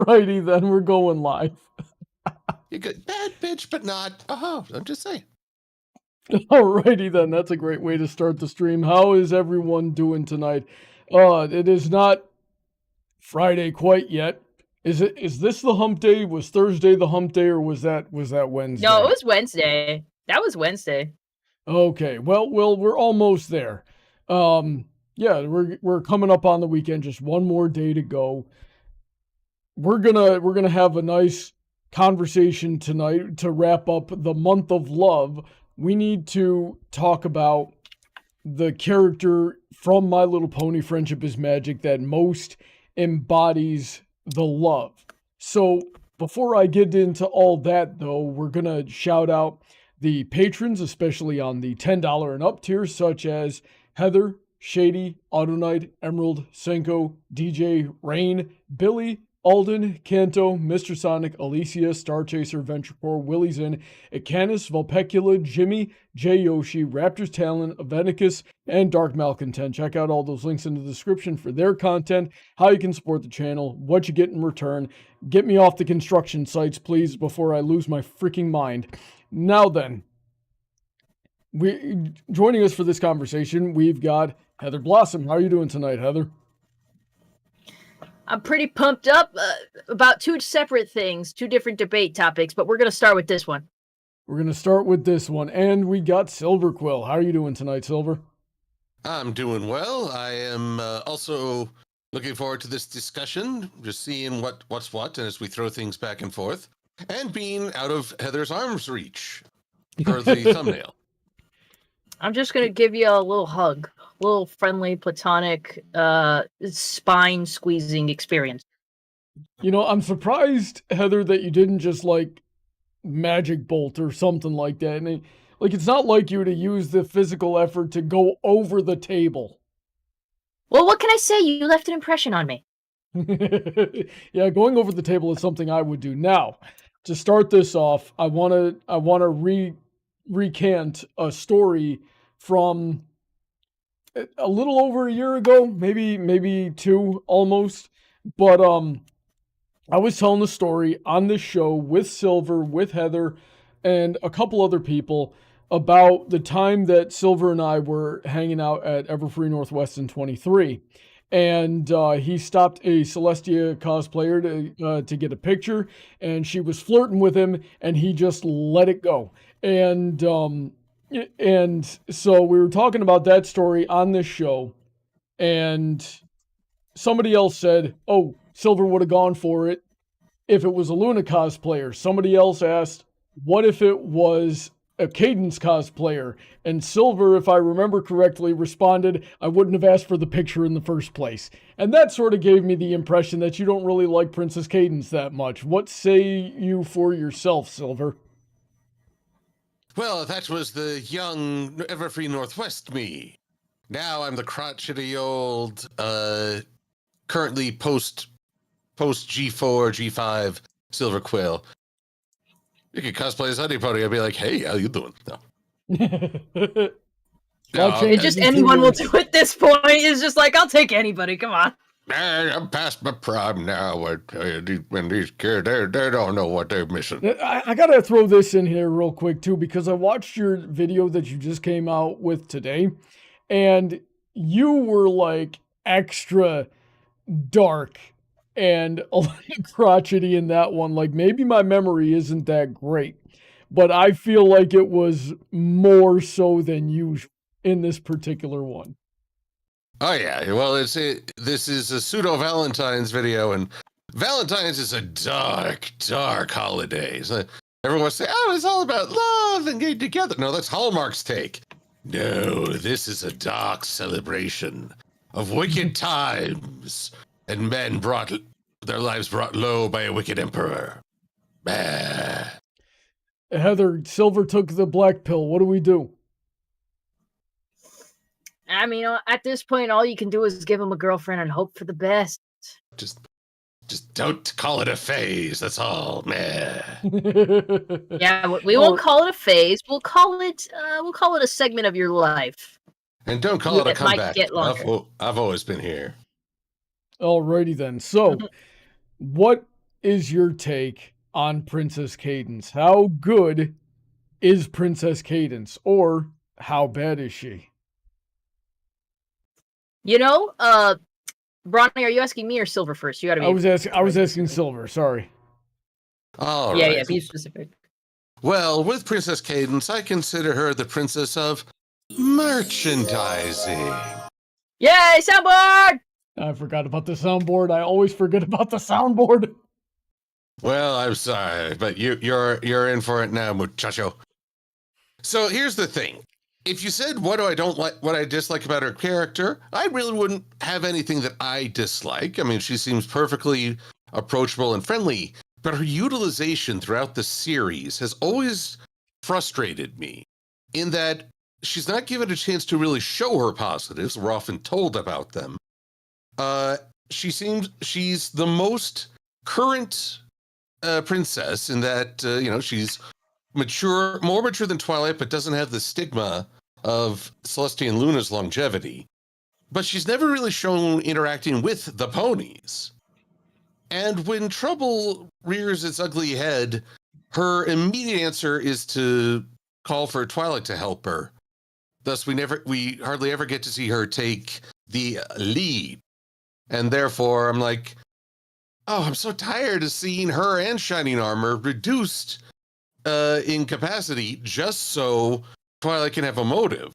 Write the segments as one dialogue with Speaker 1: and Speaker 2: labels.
Speaker 1: Alrighty then, we're going live.
Speaker 2: You good, bad bitch, but not. Oh, I'm just saying.
Speaker 1: Alrighty then, that's a great way to start the stream. How is everyone doing tonight? It is not Friday quite yet. Is this the hump day? Was Thursday the hump day, or was that Wednesday?
Speaker 3: No, it was Wednesday. That was Wednesday.
Speaker 1: Okay, well, we're almost there. Yeah, we're coming up on the weekend. Just one more day to go. We're gonna have a nice conversation tonight to wrap up the month of love. We need to talk about the character from My Little Pony Friendship is Magic that most embodies the love. So before I get into all that, though, we're gonna shout out the patrons, especially on the $10 and up tier, such as Heather, Shady, Autoknight, Emerald, Senko, DJ, Rain, Billy, Alden, Kanto, Mr. Sonic, Alicia, StarChaser, VentureCorp, Willyzin, Icanus, Vulpecula, Jimmy, J. Yoshi, Raptor's Talon, Avenicus, and Dark Malcontent. Check out all those links in the description for their content, how you can support the channel, what you get in return. Get me off the construction sites, please, before I lose my freaking mind. Now then, joining us for this conversation, we've got Heather Blossom. How are you doing tonight, Heather?
Speaker 3: I'm pretty pumped up about two separate things, two different debate topics, but we're going to start with this one.
Speaker 1: We're going to start with this one. And we got Silver Quill. How are you doing tonight, Silver?
Speaker 2: I'm doing well. I am also looking forward to this discussion, just seeing what's what, and as we throw things back and forth, and being out of Heather's arm's reach for the thumbnail.
Speaker 3: I'm just going to give you a little hug, a little friendly, platonic, spine-squeezing experience.
Speaker 1: You know, I'm surprised, Heather, that you didn't just, like, magic bolt or something like that. And it's not like you to use the physical effort to go over the table.
Speaker 3: Well, what can I say? You left an impression on me.
Speaker 1: Yeah, going over the table is something I would do. Now, to start this off, I want to recant a story from a little over a year ago, maybe two almost. But I was telling the story on this show with Silver, with Heather, and a couple other people about the time that Silver and I were hanging out at Everfree Northwest in 23. And he stopped a Celestia cosplayer to get a picture, and she was flirting with him, and he just let it go. And so we were talking about that story on this show, and somebody else said, oh, Silver would have gone for it if it was a Luna cosplayer. Somebody else asked, what if it was a Cadence cosplayer? And Silver, if I remember correctly, responded, I wouldn't have asked for the picture in the first place. And that sort of gave me the impression that you don't really like Princess Cadence that much. What say you for yourself, Silver?
Speaker 2: Well, that was the young Everfree Northwest me. Now I'm the crotchety old, currently post G4, G5 Silver Quill. You could cosplay as anybody. I'd be like, hey, how you doing? No.
Speaker 3: It's just anyone will do at this point. It's just like, I'll take anybody. Come on.
Speaker 2: I'm past my prime now. When these kids, they don't know what they're missing.
Speaker 1: I gotta throw this in here real quick too, because I watched your video that you just came out with today, and you were like extra dark and a little crotchety in that one. Like, maybe my memory isn't that great, but I feel like it was more so than usual in this particular one.
Speaker 2: Oh yeah, well this is a pseudo Valentine's video, and Valentine's is a dark holiday. So everyone say, oh, it's all about love and getting together. No, that's Hallmark's take. No, this is a dark celebration of wicked times and men their lives brought low by a wicked emperor. Bah.
Speaker 1: Heather, Silver took the black pill. What do we do?
Speaker 3: I mean, at this point, all you can do is give him a girlfriend and hope for the best.
Speaker 2: Just don't call it a phase. That's all, man.
Speaker 3: Yeah, we won't call it a phase. We'll call it a segment of your life.
Speaker 2: And don't call it a comeback.
Speaker 3: Might get longer.
Speaker 2: I've always been here.
Speaker 1: Alrighty then. So, what is your take on Princess Cadence? How good is Princess Cadence, or how bad is she?
Speaker 3: You know, Brony, are you asking me or Silver first? You gotta be.
Speaker 1: I was asking Silver. Sorry.
Speaker 2: All
Speaker 3: yeah,
Speaker 2: right.
Speaker 3: yeah, be specific.
Speaker 2: Well, with Princess Cadence, I consider her the princess of merchandising.
Speaker 3: Yay, soundboard!
Speaker 1: I forgot about the soundboard. I always forget about the soundboard.
Speaker 2: Well, I'm sorry, but you're in for it now, muchacho. So here's the thing. If you said what I dislike about her character, I really wouldn't have anything that I dislike. I mean, she seems perfectly approachable and friendly, but her utilization throughout the series has always frustrated me in that she's not given a chance to really show her positives. We're often told about them. She's the most current princess in that, she's more mature than Twilight, but doesn't have the stigma of Celestia and Luna's longevity. But she's never really shown interacting with the ponies. And when trouble rears its ugly head, her immediate answer is to call for Twilight to help her. Thus, we hardly ever get to see her take the lead. And therefore, I'm like, oh, I'm so tired of seeing her and Shining Armor reduced in capacity just so Twilight can have a motive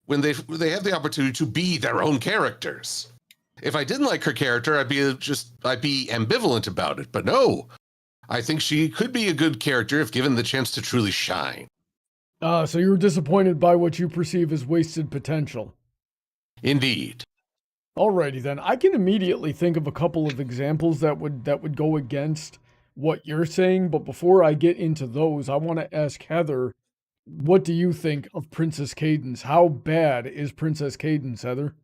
Speaker 2: when they have the opportunity to be their own characters. If I didn't like her character, I'd be ambivalent about it. But no, I think she could be a good character if given the chance to truly shine.
Speaker 1: So you were disappointed by what you perceive as wasted potential.
Speaker 2: Indeed.
Speaker 1: Alrighty then. I can immediately think of a couple of examples that would go against what you're saying, but before I get into those, I want to ask Heather, what do you think of Princess Cadence? How bad is Princess Cadence, Heather?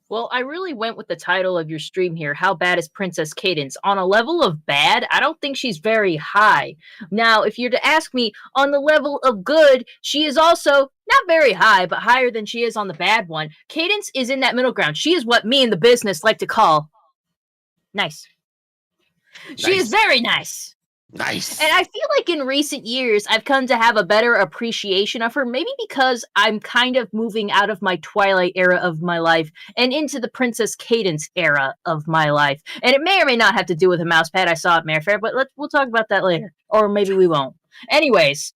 Speaker 3: Well, I really went with the title of your stream here. How bad is Princess Cadence? On a level of bad, I don't think she's very high. Now, if you're to ask me on the level of good, she is also not very high, but higher than she is on the bad one. Cadence is in that middle ground. She is what me and the business like to call nice. She is very nice.
Speaker 2: Nice.
Speaker 3: And I feel like in recent years, I've come to have a better appreciation of her, maybe because I'm kind of moving out of my Twilight era of my life and into the Princess Cadence era of my life. And it may or may not have to do with a mouse pad I saw at Mayfair, but we'll talk about that later. Or maybe we won't. Anyways,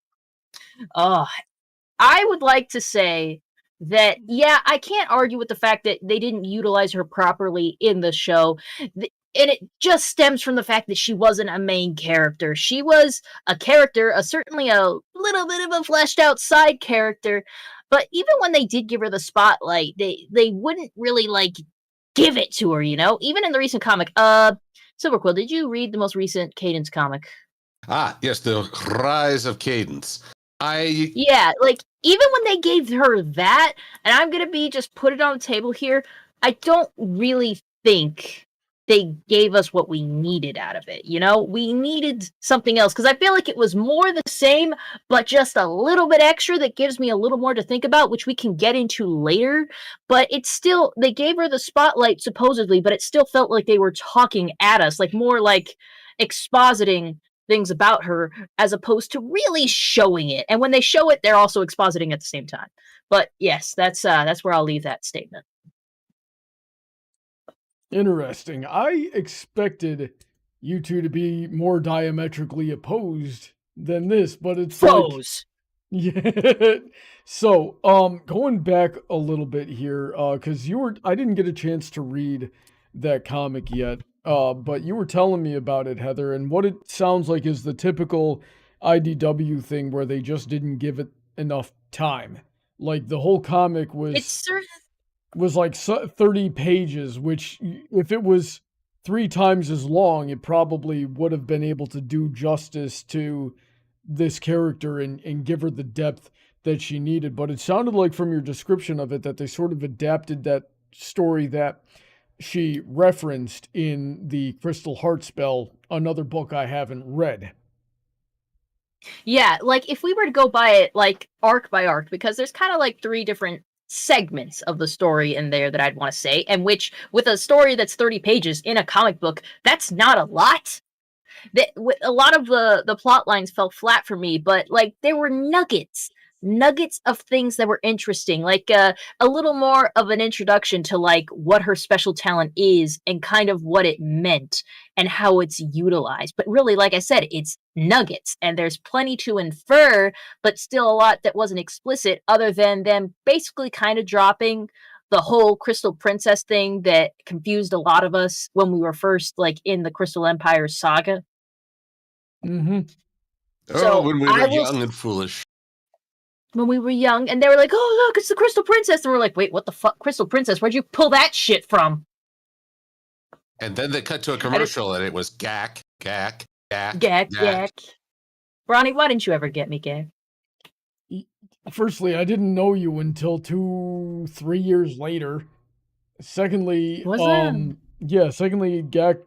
Speaker 3: I would like to say that, yeah, I can't argue with the fact that they didn't utilize her properly in the show. And it just stems from the fact that she wasn't a main character. She was a character, certainly a little bit of a fleshed out side character. But even when they did give her the spotlight, they wouldn't really, give it to her, Even in the recent comic. Silver Quill, did you read the most recent Cadence comic?
Speaker 2: Ah, yes, the Rise of Cadence.
Speaker 3: Yeah, even when they gave her that, and I'm going to just put it on the table here, I don't really think they gave us what we needed out of it, We needed something else, because I feel like it was more the same, but just a little bit extra that gives me a little more to think about, which we can get into later. But it's still, they gave her the spotlight, supposedly, but it still felt like they were talking at us, more like expositing things about her, as opposed to really showing it. And when they show it, they're also expositing at the same time. But yes, that's where I'll leave that statement.
Speaker 1: Interesting. I expected you two to be more diametrically opposed than this, but it's
Speaker 3: Foes.
Speaker 1: Yeah. So, going back a little bit here, because I didn't get a chance to read that comic yet, but you were telling me about it, Heather, and what it sounds like is the typical IDW thing where they just didn't give it enough time. Like, the whole comic was 30 pages, which if it was 3 times as long, it probably would have been able to do justice to this character and give her the depth that she needed. But it sounded like from your description of it that they sort of adapted that story that she referenced in the Crystal Heart spell, another book I haven't read.
Speaker 3: Yeah, if we were to go by it arc by arc, because there's kind of 3 different segments of the story in there that I'd want to say, and which, with a story that's 30 pages in a comic book, that's not a lot. A lot of the plot lines fell flat for me, but like there were nuggets of things that were interesting, like a little more of an introduction to like what her special talent is and kind of what it meant and how it's utilized. But really, like I said, it's nuggets, and there's plenty to infer, but still a lot that wasn't explicit, other than them basically kind of dropping the whole Crystal Princess thing that confused a lot of us when we were first like in the Crystal Empire saga.
Speaker 1: Mm-hmm.
Speaker 2: So when we were young and foolish.
Speaker 3: When we were young, and they were like, "Oh, look, it's the Crystal Princess," and we're like, "Wait, what the fuck, Crystal Princess? Where'd you pull that shit from?"
Speaker 2: And then they cut to a commercial, and it was gack, gack, gack,
Speaker 3: gack, gack. Brony, why didn't you ever get me, gack?
Speaker 1: Firstly, I didn't know you until 2-3 years later. Secondly, secondly, gack,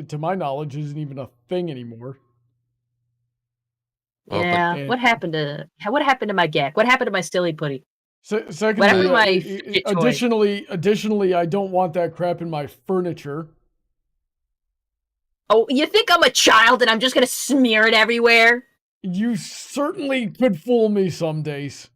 Speaker 1: to my knowledge, isn't even a thing anymore.
Speaker 3: Yeah, what happened to my gack? What happened to my Stilly Putty?
Speaker 1: Secondly, additionally, I don't want that crap in my furniture.
Speaker 3: Oh, you think I'm a child and I'm just gonna smear it everywhere?
Speaker 1: You certainly could fool me some days.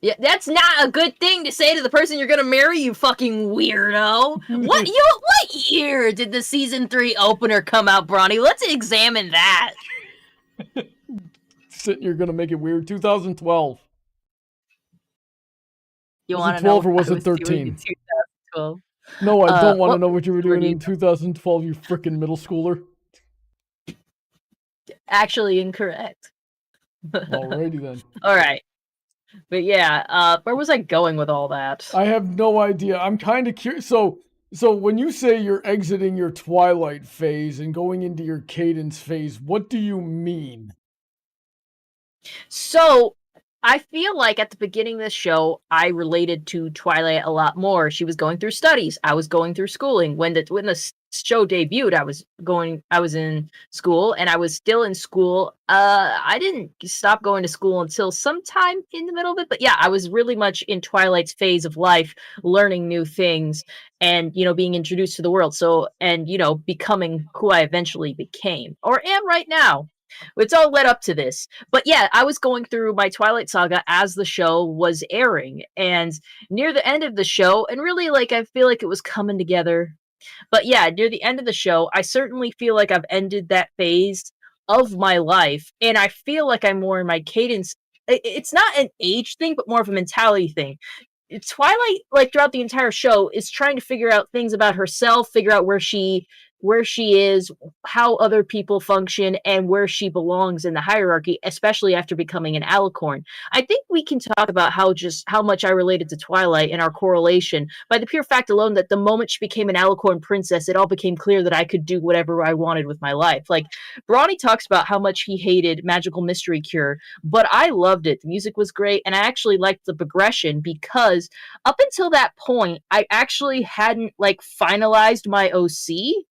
Speaker 3: Yeah, that's not a good thing to say to the person you're gonna marry, you fucking weirdo. What year did the season 3 opener come out, Brony? Let's examine that.
Speaker 1: You're gonna make it weird. 2012.
Speaker 3: You
Speaker 1: was
Speaker 3: want
Speaker 1: it
Speaker 3: to know
Speaker 1: 12 or was it 13?
Speaker 3: 2012.
Speaker 1: No, I don't want to know what you were doing in 2012, you frickin' middle schooler.
Speaker 3: Actually incorrect.
Speaker 1: Alrighty then.
Speaker 3: Alright. But yeah, where was I going with all that?
Speaker 1: I have no idea. I'm kind of curious. So when you say you're exiting your Twilight phase and going into your Cadence phase, what do you mean?
Speaker 3: So, I feel like at the beginning of this show, I related to Twilight a lot more. She was going through studies. I was going through schooling. When the show debuted, I was in school, and I was still in school. I didn't stop going to school until sometime in the middle of it. But yeah, I was really much in Twilight's phase of life, learning new things and, being introduced to the world. So, and, becoming who I eventually became or am right now. It's all led up to this. But yeah, I was going through my Twilight saga as the show was airing, and near the end of the show, and really like I feel like it was coming together. But yeah, near the end of the show, I certainly feel like I've ended that phase of my life, and I feel like I'm more in my Cadence. It's not an age thing, but more of a mentality thing. Twilight, like throughout the entire show, is trying to figure out things about herself, figure out where she is, how other people function, and where she belongs in the hierarchy, especially after becoming an alicorn. I think we can talk about how much I related to Twilight and our correlation by the pure fact alone that the moment she became an alicorn princess, it all became clear that I could do whatever I wanted with my life. Like, Brony talks about how much he hated Magical Mystery Cure, but I loved it. The music was great, and I actually liked the progression because up until that point, I actually hadn't, like, finalized my OC.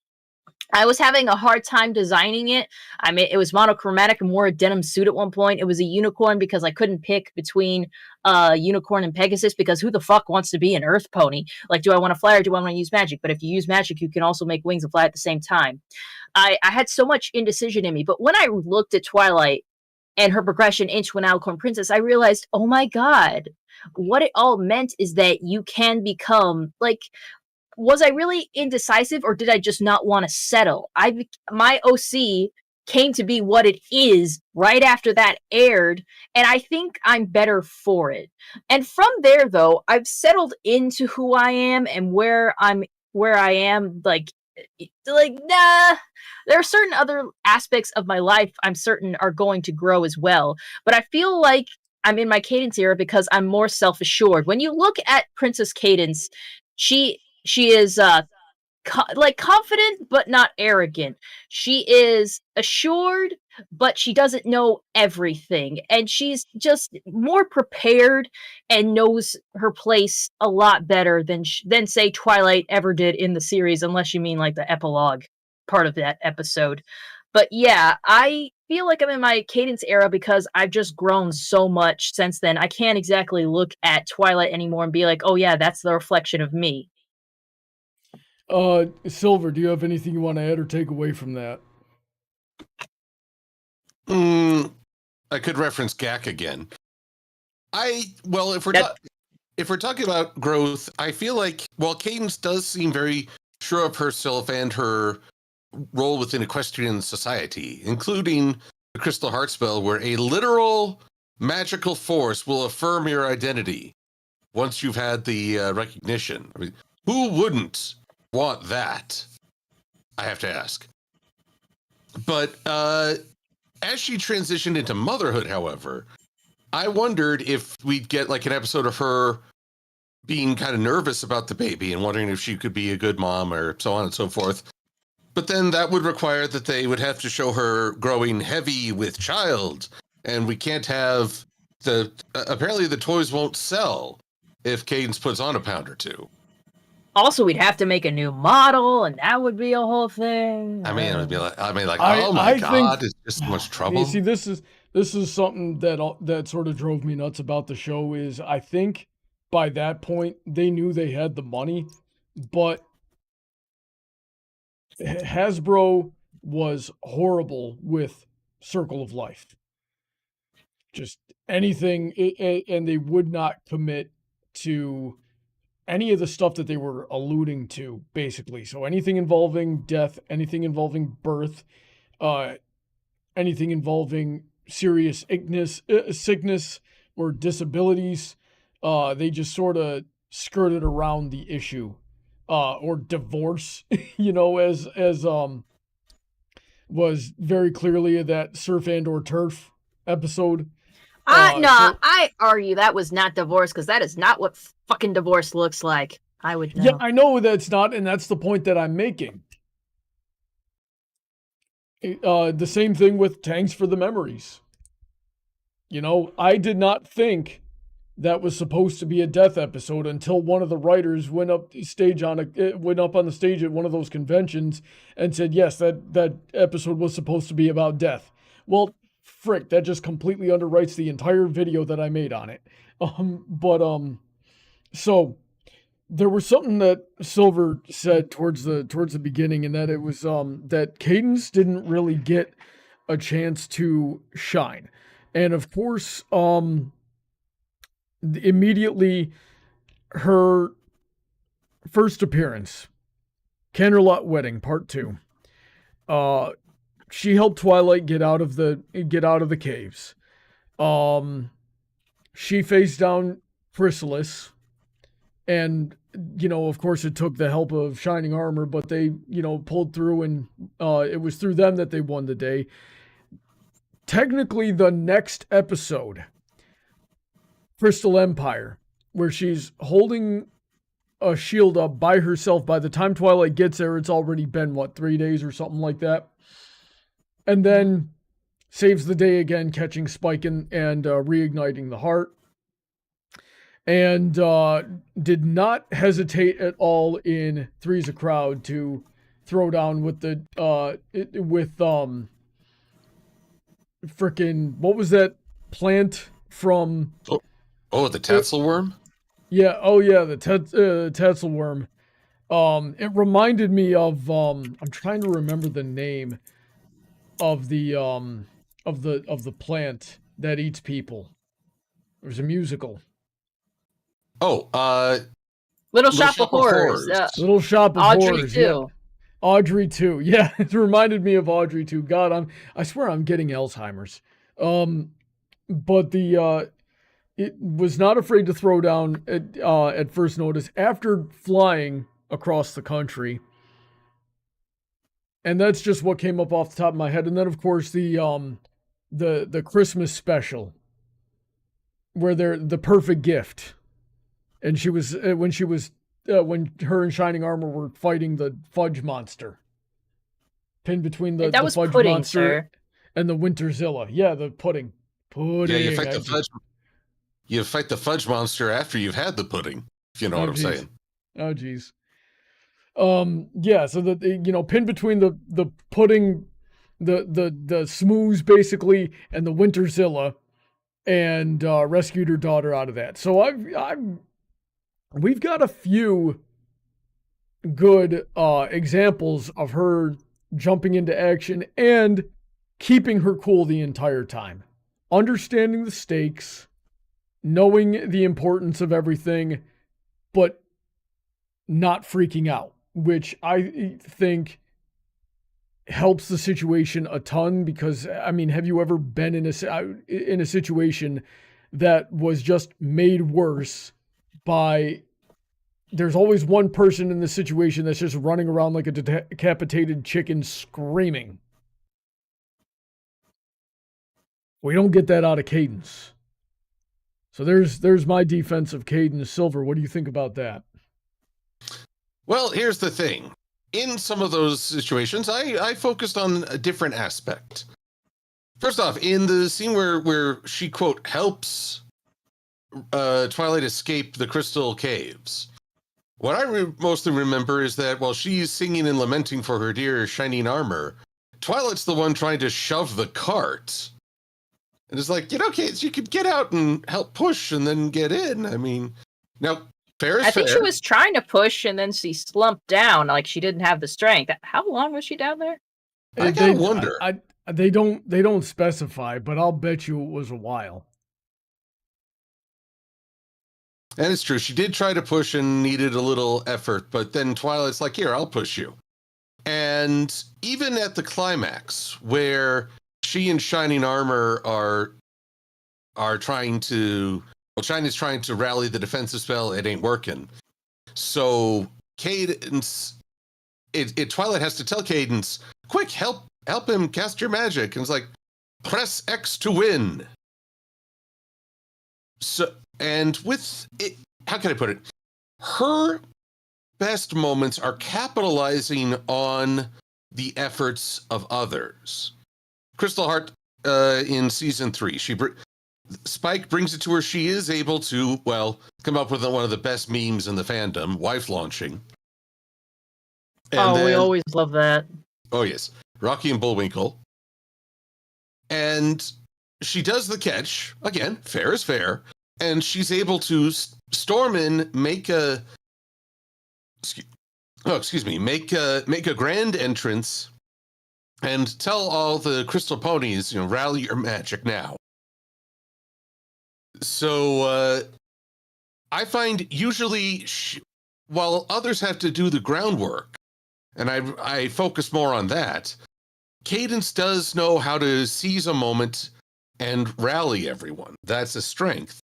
Speaker 3: I was having a hard time designing it. I mean, it was monochromatic and wore a denim suit at one point. It was a unicorn because I couldn't pick between unicorn and Pegasus because who the fuck wants to be an earth pony? Like, do I want to fly or do I want to use magic? But if you use magic, you can also make wings and fly at the same time. I had so much indecision in me. But when I looked at Twilight and her progression into an alicorn princess, I realized, oh my god, what it all meant is that you can become, like, was I really indecisive or did I just not want to settle? My OC came to be what it is right after that aired, and I think I'm better for it. And from there, though, I've settled into who I am and where I am, like, nah. There are certain other aspects of my life I'm certain are going to grow as well, but I feel like I'm in my Cadence era because I'm more self-assured. When you look at Princess Cadence, she is confident but not arrogant. She is assured, but she doesn't know everything, and she's just more prepared and knows her place a lot better than say Twilight ever did in the series, unless you mean like the epilogue part of that episode. But yeah, I feel like I'm in my Cadence era because I've just grown so much since then. I can't exactly look at Twilight anymore and be like, oh yeah, that's the reflection of me.
Speaker 1: Silver, do you have anything you want to add or take away from that?
Speaker 2: I could reference GAC again. If we're talking about growth, I feel like while Cadence does seem very sure of herself and her role within equestrian society, including the Crystal Heart spell, where a literal magical force will affirm your identity once you've had the recognition. I mean, who wouldn't want that? I have to ask. But as she transitioned into motherhood, however, I wondered if we'd get like an episode of her being kind of nervous about the baby and wondering if she could be a good mom or so on and so forth. But then that would require that they would have to show her growing heavy with child. And we can't have apparently the toys won't sell if Cadence puts on a pound or two.
Speaker 3: Also, we'd have to make a new model, and that would be a whole thing.
Speaker 2: I mean, it would be like, oh my God, it's just so much trouble.
Speaker 1: You see, this is something that sort of drove me nuts about the show is I think by that point they knew they had the money, but Hasbro was horrible with Circle of Life. Just anything, and they would not commit to any of the stuff that they were alluding to, basically. So anything involving death, anything involving birth, anything involving serious sickness or disabilities, they just sort of skirted around the issue. Or divorce, as was very clearly that Surf and or Turf episode.
Speaker 3: I argue that was not divorce because that is not what fucking divorce looks like. I would know.
Speaker 1: Yeah, I know that's not, and that's the point that I'm making. The same thing with Thanks for the Memories. I did not think that was supposed to be a death episode until one of the writers went up on the stage at one of those conventions and said, yes, that episode was supposed to be about death. Well, frick, that just completely underwrites the entire video that I made on it. So there was something that Silver said towards the beginning, and that it was that Cadence didn't really get a chance to shine. And of course, immediately her first appearance, Candlelight Wedding Part 2. She helped Twilight get out of the caves. She faced down Chrysalis, and of course it took the help of Shining Armor, but they pulled through, and it was through them that they won the day. Technically, the next episode, Crystal Empire, where she's holding a shield up by herself. By the time Twilight gets there, it's already been 3 days or something like that. And then saves the day again, catching Spike and reigniting the heart. And did not hesitate at all in Three's a Crowd to throw down with frickin' what was that plant from?
Speaker 2: Oh, the Tatzelworm?
Speaker 1: Yeah, the Tatzelworm. It reminded me of I'm trying to remember the name of the plant that eats people. There's a musical.
Speaker 2: Oh,
Speaker 3: Little Shop of Horrors.
Speaker 1: Little Shop of
Speaker 3: Audrey
Speaker 1: Horrors.
Speaker 3: too.
Speaker 1: Yeah. Audrey 2. Yeah, it reminded me of Audrey 2. God, I swear I'm getting Alzheimer's. But it was not afraid to throw down at first notice after flying across the country. And that's just what came up off the top of my head. And then of course the Christmas special where they're the perfect gift. And she was when her and Shining Armor were fighting the fudge monster. Pinned between the fudge
Speaker 3: pudding,
Speaker 1: monster and the Winterzilla. Yeah, the pudding. Pudding.
Speaker 2: Yeah, you fight the fudge monster after you've had the pudding, if you know what I'm saying.
Speaker 1: Oh, geez. Yeah, so that pinned between the pudding the Smooze basically, and the Winterzilla, and rescued her daughter out of that. So we've got a few good examples of her jumping into action and keeping her cool the entire time, understanding the stakes, knowing the importance of everything, but not freaking out, which I think helps the situation a ton. Because I mean, have you ever been in a situation that was just made worse by, there's always one person in the situation that's just running around like a decapitated chicken screaming. We don't get that out of Cadence. So there's my defense of Cadence. Silver, what do you think about that?
Speaker 2: Well, here's the thing. In some of those situations, I focused on a different aspect. First off, in the scene where she, quote, helps Twilight escape the crystal caves, what I mostly remember is that while she's singing and lamenting for her dear shining armor, Twilight's the one trying to shove the cart. And it's like, kids, you could get out and help push and then get in. I mean, now, fair is fair.
Speaker 3: I think she was trying to push and then she slumped down, like she didn't have the strength. How long was she down there?
Speaker 2: I gotta wonder.
Speaker 1: They don't specify, but I'll bet you it was a while.
Speaker 2: And it's true. She did try to push and needed a little effort, but then Twilight's like, here, I'll push you. And even at the climax, where she and Shining Armor are trying to, well, Shiny's trying to rally the defensive spell, it ain't working. So Cadence, Twilight has to tell Cadence, quick, help him cast your magic. And it's like, press X to win. So, and with it, how can I put it? Her best moments are capitalizing on the efforts of others. Crystal Heart in season 3, Spike brings it to her. She is able to, well, come up with one of the best memes in the fandom, wife launching.
Speaker 3: And we always love that.
Speaker 2: Oh, yes. Rocky and Bullwinkle. And she does the catch. Again, fair is fair. And she's able to storm in, make a grand entrance and tell all the Crystal Ponies, rally your magic now. So I find usually, while others have to do the groundwork, and I focus more on that, Cadence does know how to seize a moment and rally everyone. That's a strength.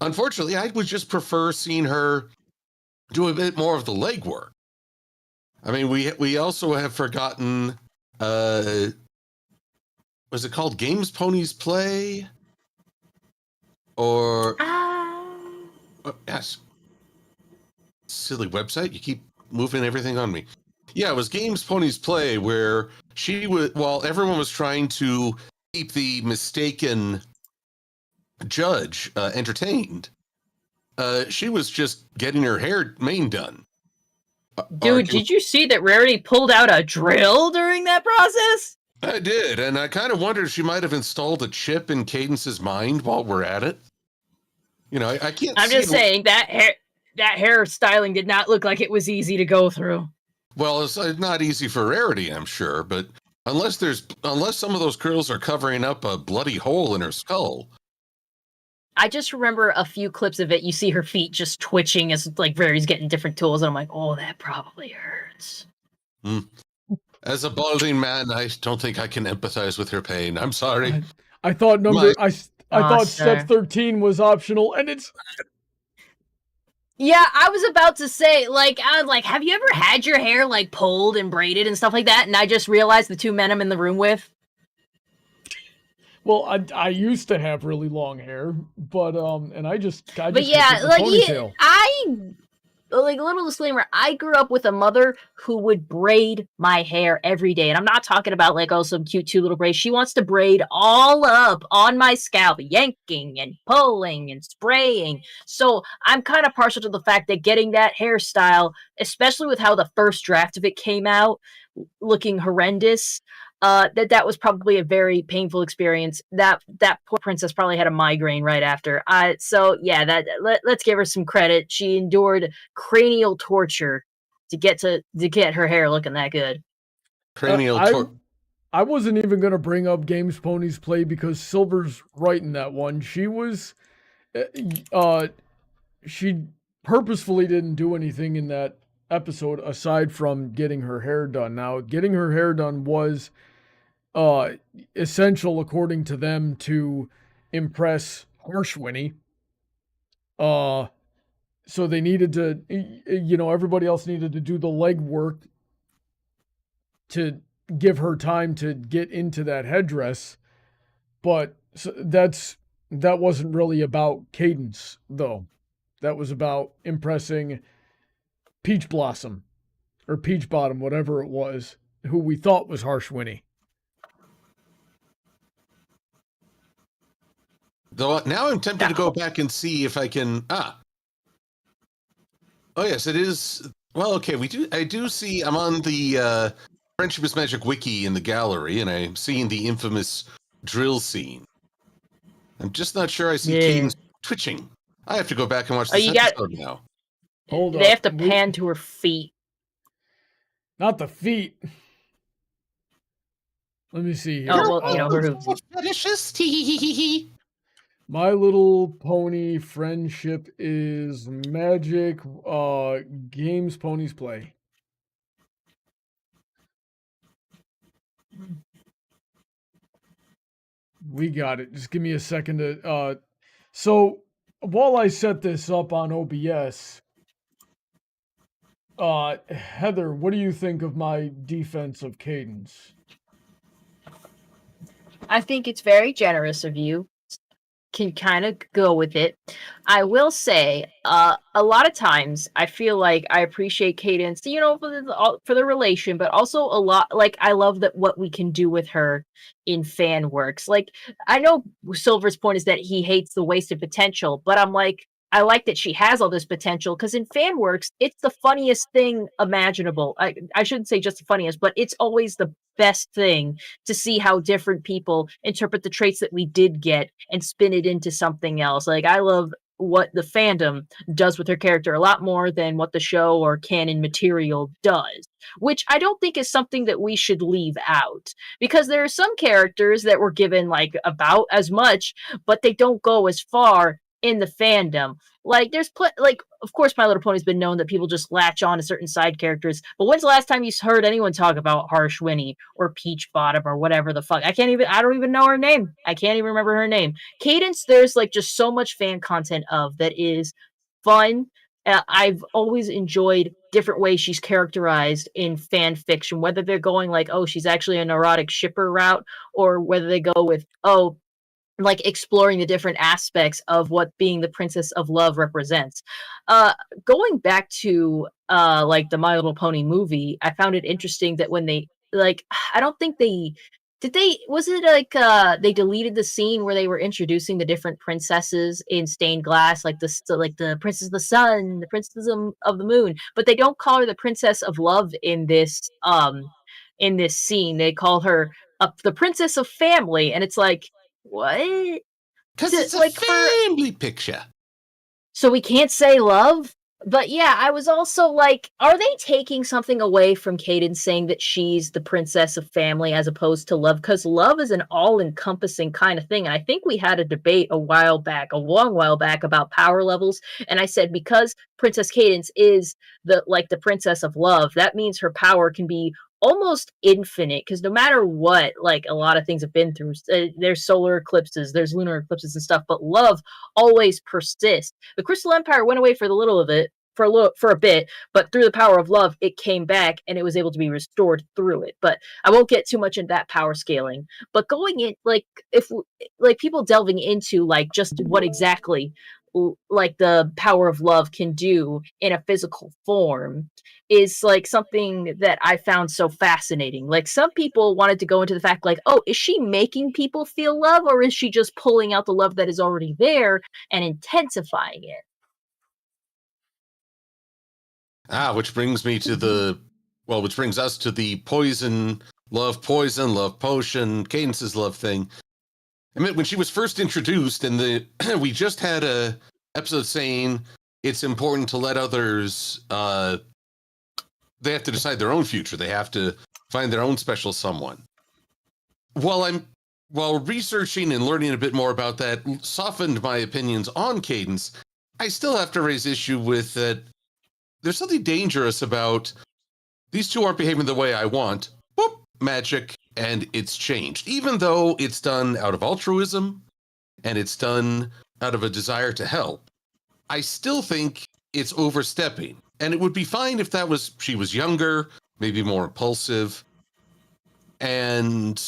Speaker 2: Unfortunately, I would just prefer seeing her do a bit more of the legwork. I mean, we also have forgotten, was it called Games Ponies Play? Or yes, silly website. You keep moving everything on me. Yeah, it was Games Ponies Play, where she would, while everyone was trying to keep the mistaken judge entertained, she was just getting her hair mane done.
Speaker 3: Dude, did you see that Rarity pulled out a drill during that process?
Speaker 2: I did, and I kind of wondered if she might have installed a chip in Cadence's mind while we're at it. I can't.
Speaker 3: I'm just saying that hair styling did not look like it was easy to go through.
Speaker 2: Well, it's not easy for Rarity, I'm sure, but unless some of those curls are covering up a bloody hole in her skull.
Speaker 3: I just remember a few clips of it. You see her feet just twitching as like Rarity's getting different tools, and I'm like, oh, that probably hurts.
Speaker 2: As a balding man, I don't think I can empathize with her pain. I'm sorry.
Speaker 1: I thought I thought step 13 was optional, and it's.
Speaker 3: Yeah, I was about to say, I was like, have you ever had your hair pulled and braided and stuff like that? And I just realized the two men I'm in the room with.
Speaker 1: Well, I used to have really long hair, but I just
Speaker 3: but yeah, a little disclaimer, I grew up with a mother who would braid my hair every day. And I'm not talking about some cute two little braids. She wants to braid all up on my scalp, yanking and pulling and spraying. So I'm kind of partial to the fact that getting that hairstyle, especially with how the first draft of it came out, looking horrendous. That was probably a very painful experience. That poor princess probably had a migraine right after. So yeah, let's give her some credit. She endured cranial torture to get her hair looking that good.
Speaker 2: Cranial
Speaker 1: I wasn't even gonna bring up Games Ponies play because Silver's right in that one. She was, she purposefully didn't do anything in that episode aside from getting her hair done. Now, getting her hair done was essential according to them to impress Harshwinny. So they needed to, everybody else needed to do the legwork to give her time to get into that headdress. But that wasn't really about Cadence, though. That was about impressing Peach Blossom or Peach Bottom, whatever it was, who we thought was Harshwinny.
Speaker 2: Though now I'm tempted to go back and see if I can. Oh yes, it is. Well, okay. I do see. I'm on the Friendship is Magic wiki in the gallery, and I'm seeing the infamous drill scene. I'm just not sure I see Cadence twitching. I have to go back and watch this episode now.
Speaker 1: Hold on.
Speaker 3: They have to pan to her feet.
Speaker 1: Not the feet. Let me see here.
Speaker 3: Oh, well, her
Speaker 1: My Little Pony Friendship is Magic. Games Ponies play. We got it. Just give me a second to. So while I set this up on OBS, Heather, what do you think of my defense of Cadence?
Speaker 3: I think it's very generous of you. Can kind of go with it. I will say, a lot of times I feel like I appreciate Cadence, for the relation, but also a lot, like, I love that what we can do with her in fan works. Like, I know Silver's point is that he hates the wasted potential, but I'm like, I like that she has all this potential because in fan works, it's the funniest thing imaginable. I shouldn't say just the funniest, but it's always the best thing to see how different people interpret the traits that we did get and spin it into something else. Like, I love what the fandom does with her character a lot more than what the show or canon material does, which I don't think is something that we should leave out, because there are some characters that were given like about as much, but they don't go as far in the fandom. Like, there's of course, My Little Pony's been known that people just latch on to certain side characters, but when's the last time you heard anyone talk about Harshwinny or Peach Bottom or whatever the fuck? I don't even know her name. I can't even remember her name. Cadence, there's like just so much fan content that is fun. I've always enjoyed different ways she's characterized in fan fiction, whether they're going like, oh, she's actually a neurotic shipper route, or whether they go with, oh, like exploring the different aspects of what being the Princess of Love represents. Going back to like the My Little Pony movie, I found it interesting that when they I don't think they was it like they deleted the scene where they were introducing the different princesses in stained glass, like the Princess of the Sun, the Princess of the Moon, but they don't call her the Princess of Love in this scene. They call her the Princess of Family, and it's like, what?
Speaker 2: Because it's a family picture.
Speaker 3: So we can't say love? But yeah, I was also like, are they taking something away from Cadence saying that she's the princess of family as opposed to love? Because love is an all-encompassing kind of thing. And I think we had a debate a long while back about power levels. And I said, because Princess Cadence is the princess of love, that means her power can be almost infinite, because no matter what, like, a lot of things have been through, there's solar eclipses, there's lunar eclipses and stuff, but love always persists. The Crystal Empire went away for a bit, but through the power of love, it came back and it was able to be restored through it. But I won't get too much into that power scaling. But going in, if people delving into just what exactly the power of love can do in a physical form is something that I found so fascinating. Like, some people wanted to go into the fact oh, is she making people feel love, or is she just pulling out the love that is already there and intensifying it?
Speaker 2: Which brings me to the Well, which brings us to the poison, love potion, Cadence's love thing. I mean, when she was first introduced, and we just had a episode saying it's important to let others. They have to decide their own future. They have to find their own special someone. While researching and learning a bit more about that softened my opinions on Cadence, I still have to raise issue with that. There's something dangerous about these two aren't behaving the way I want. Boop, magic, and it's changed. Even though it's done out of altruism and it's done out of a desire to help, I still think it's overstepping. And it would be fine if she was younger, maybe more impulsive, and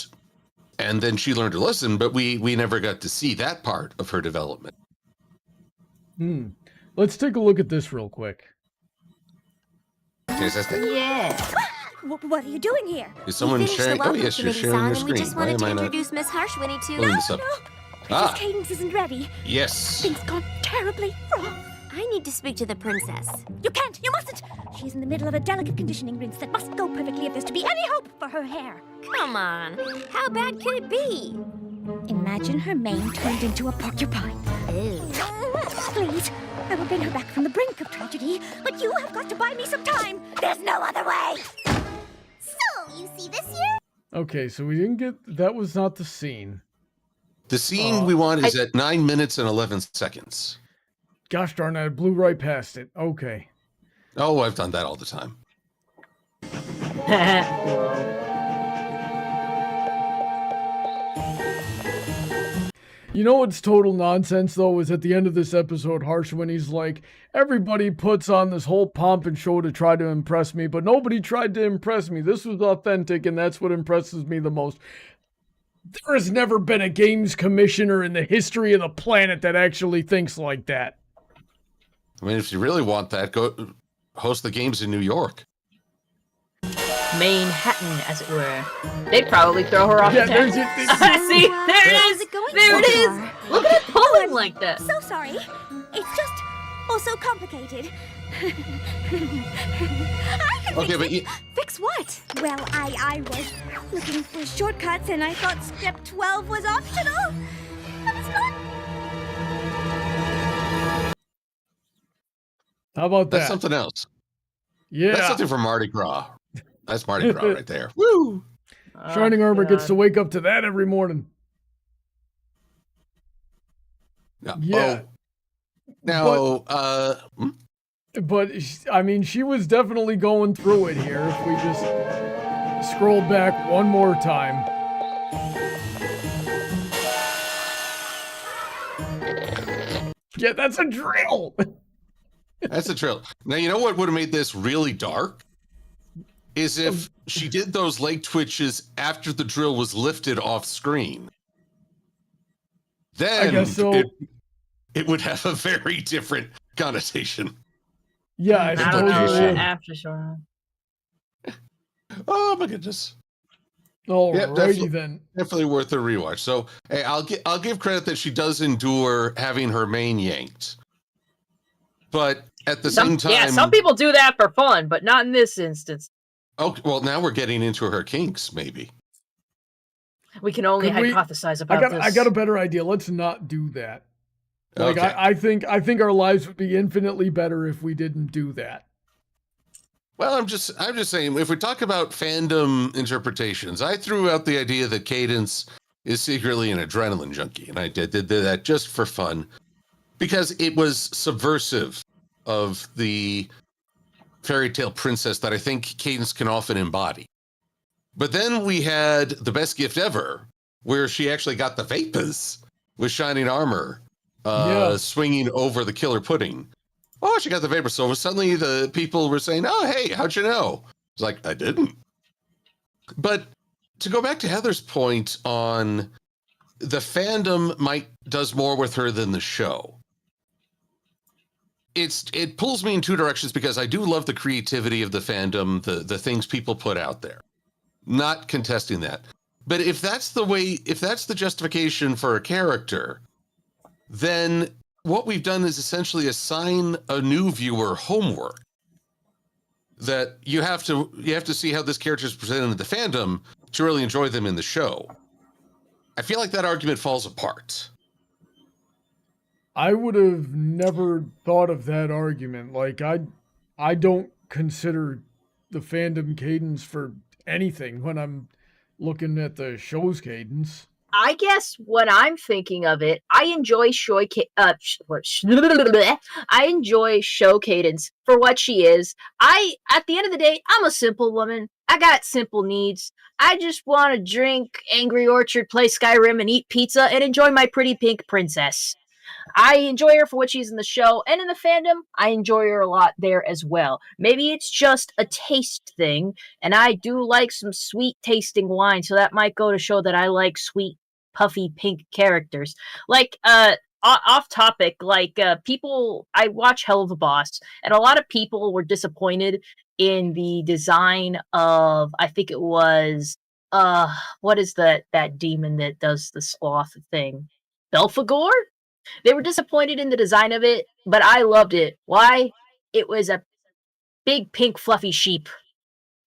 Speaker 2: then she learned her lesson, but we never got to see that part of her development.
Speaker 1: Let's take a look at this real quick.
Speaker 3: Yeah.
Speaker 4: What are you doing here?
Speaker 2: Is someone sharing? Oh, yes, you're sharing your screen.
Speaker 5: We just wanted to introduce Miss Harshwinny to...
Speaker 2: pulling this up?
Speaker 4: Princess Cadence isn't ready.
Speaker 2: Yes.
Speaker 4: Things gone terribly wrong.
Speaker 5: I need to speak to the princess.
Speaker 4: You can't! You mustn't! She's in the middle of a delicate conditioning rinse that must go perfectly if there's to be any hope for her hair.
Speaker 5: Come on. How bad could it be?
Speaker 4: Imagine her mane turned into a porcupine.
Speaker 5: Ew.
Speaker 4: Please, I will bring her back from the brink of tragedy, but you have got to buy me some time. There's no other way!
Speaker 5: So, you see this here?
Speaker 1: Okay, so we didn't get... That was not the scene.
Speaker 2: The scene we want is at 9 minutes and 11 seconds.
Speaker 1: Gosh darn it, I blew right past it. Okay.
Speaker 2: Oh, I've done that all the time.
Speaker 1: You know what's total nonsense, though, is at the end of this episode, Harshwinny's like, everybody puts on this whole pomp and show to try to impress me, but nobody tried to impress me. This was authentic, and that's what impresses me the most. There has never been a games commissioner in the history of the planet that actually thinks like that.
Speaker 2: I mean, if you really want that, go host the games in New York.
Speaker 3: Manhattan, as it were. They'd probably throw her off the
Speaker 1: there's
Speaker 3: table.
Speaker 1: it.
Speaker 3: See, there it is. There it is. Look at it pulling like that.
Speaker 4: So sorry. It's just also complicated. I can
Speaker 2: Okay, but
Speaker 4: fix what? Well, I was looking for shortcuts and I thought step 12 was optional. But it's not.
Speaker 1: How about that?
Speaker 2: that's something else.
Speaker 1: Yeah.
Speaker 2: That's something for Mardi Gras. That's Mardi Gras right there. Woo!
Speaker 1: Shining Armor
Speaker 3: God.
Speaker 1: gets to wake up to that every morning.
Speaker 2: Yeah.
Speaker 1: Yeah.
Speaker 2: Now,
Speaker 1: But, I mean, she was definitely going through it here. If we just scroll back one more time. Yeah, that's a drill.
Speaker 2: that's a drill. Now, you know what would have made this really dark? Is if she did those leg twitches after the drill was lifted off screen. Then
Speaker 1: I guess so.
Speaker 2: It would have a very different connotation.
Speaker 1: Yeah, I
Speaker 3: I don't know.
Speaker 1: suppose it would.
Speaker 3: After sure.
Speaker 2: Oh my goodness.
Speaker 1: Alrighty then.
Speaker 2: Definitely worth a rewatch. So hey, I'll give credit that she does endure having her mane yanked. But at the same time,
Speaker 3: yeah, some people do that for fun, but not in this instance.
Speaker 2: Oh, well, now we're getting into her kinks, maybe.
Speaker 3: We can only
Speaker 1: Could we-
Speaker 3: hypothesize about this.
Speaker 1: I got a better idea. Let's not do that. Like
Speaker 2: Okay.
Speaker 1: I think our lives would be infinitely better if we didn't do that.
Speaker 2: Well, I'm just saying, if we talk about fandom interpretations, I threw out the idea that Cadence is secretly an adrenaline junkie, and I did that just for fun, because it was subversive of the fairy tale princess that I think Cadence can often embody. But then we had the best gift ever, where she actually got the Vapors with shining armor, swinging over the killer pudding. Oh, she got the Vapor. So suddenly the people were saying, oh, hey, how'd you know? It's like, I didn't. But to go back to Heather's point on the fandom does more with her than the show. It pulls me in two directions, because I do love the creativity of the fandom, the things people put out there. Not contesting that. But if that's the justification for a character, then what we've done is essentially assign a new viewer homework. that you have to see how this character is presented in the fandom to really enjoy them in the show. I feel like that argument falls apart.
Speaker 1: I would have never thought of that argument. Like, I don't consider the fandom cadence for anything when I'm looking at the show's cadence.
Speaker 3: I guess when I'm thinking of it, I enjoy I enjoy show cadence for what she is. At the end of the day, I'm a simple woman. I got simple needs. I just want to drink Angry Orchard, play Skyrim, and eat pizza and enjoy my pretty pink princess. I enjoy her for what she's in the show, and in the fandom, I enjoy her a lot there as well. Maybe it's just a taste thing, and I do like some sweet tasting wine, so that might go to show that I like sweet, puffy pink characters. Like, off topic, like, I watch Hell of a Boss, and a lot of people were disappointed in the design of, I think it was, what is that demon that does the sloth thing? Belphegor? They were disappointed in the design of it, but I loved it. Why? It was a big pink fluffy sheep.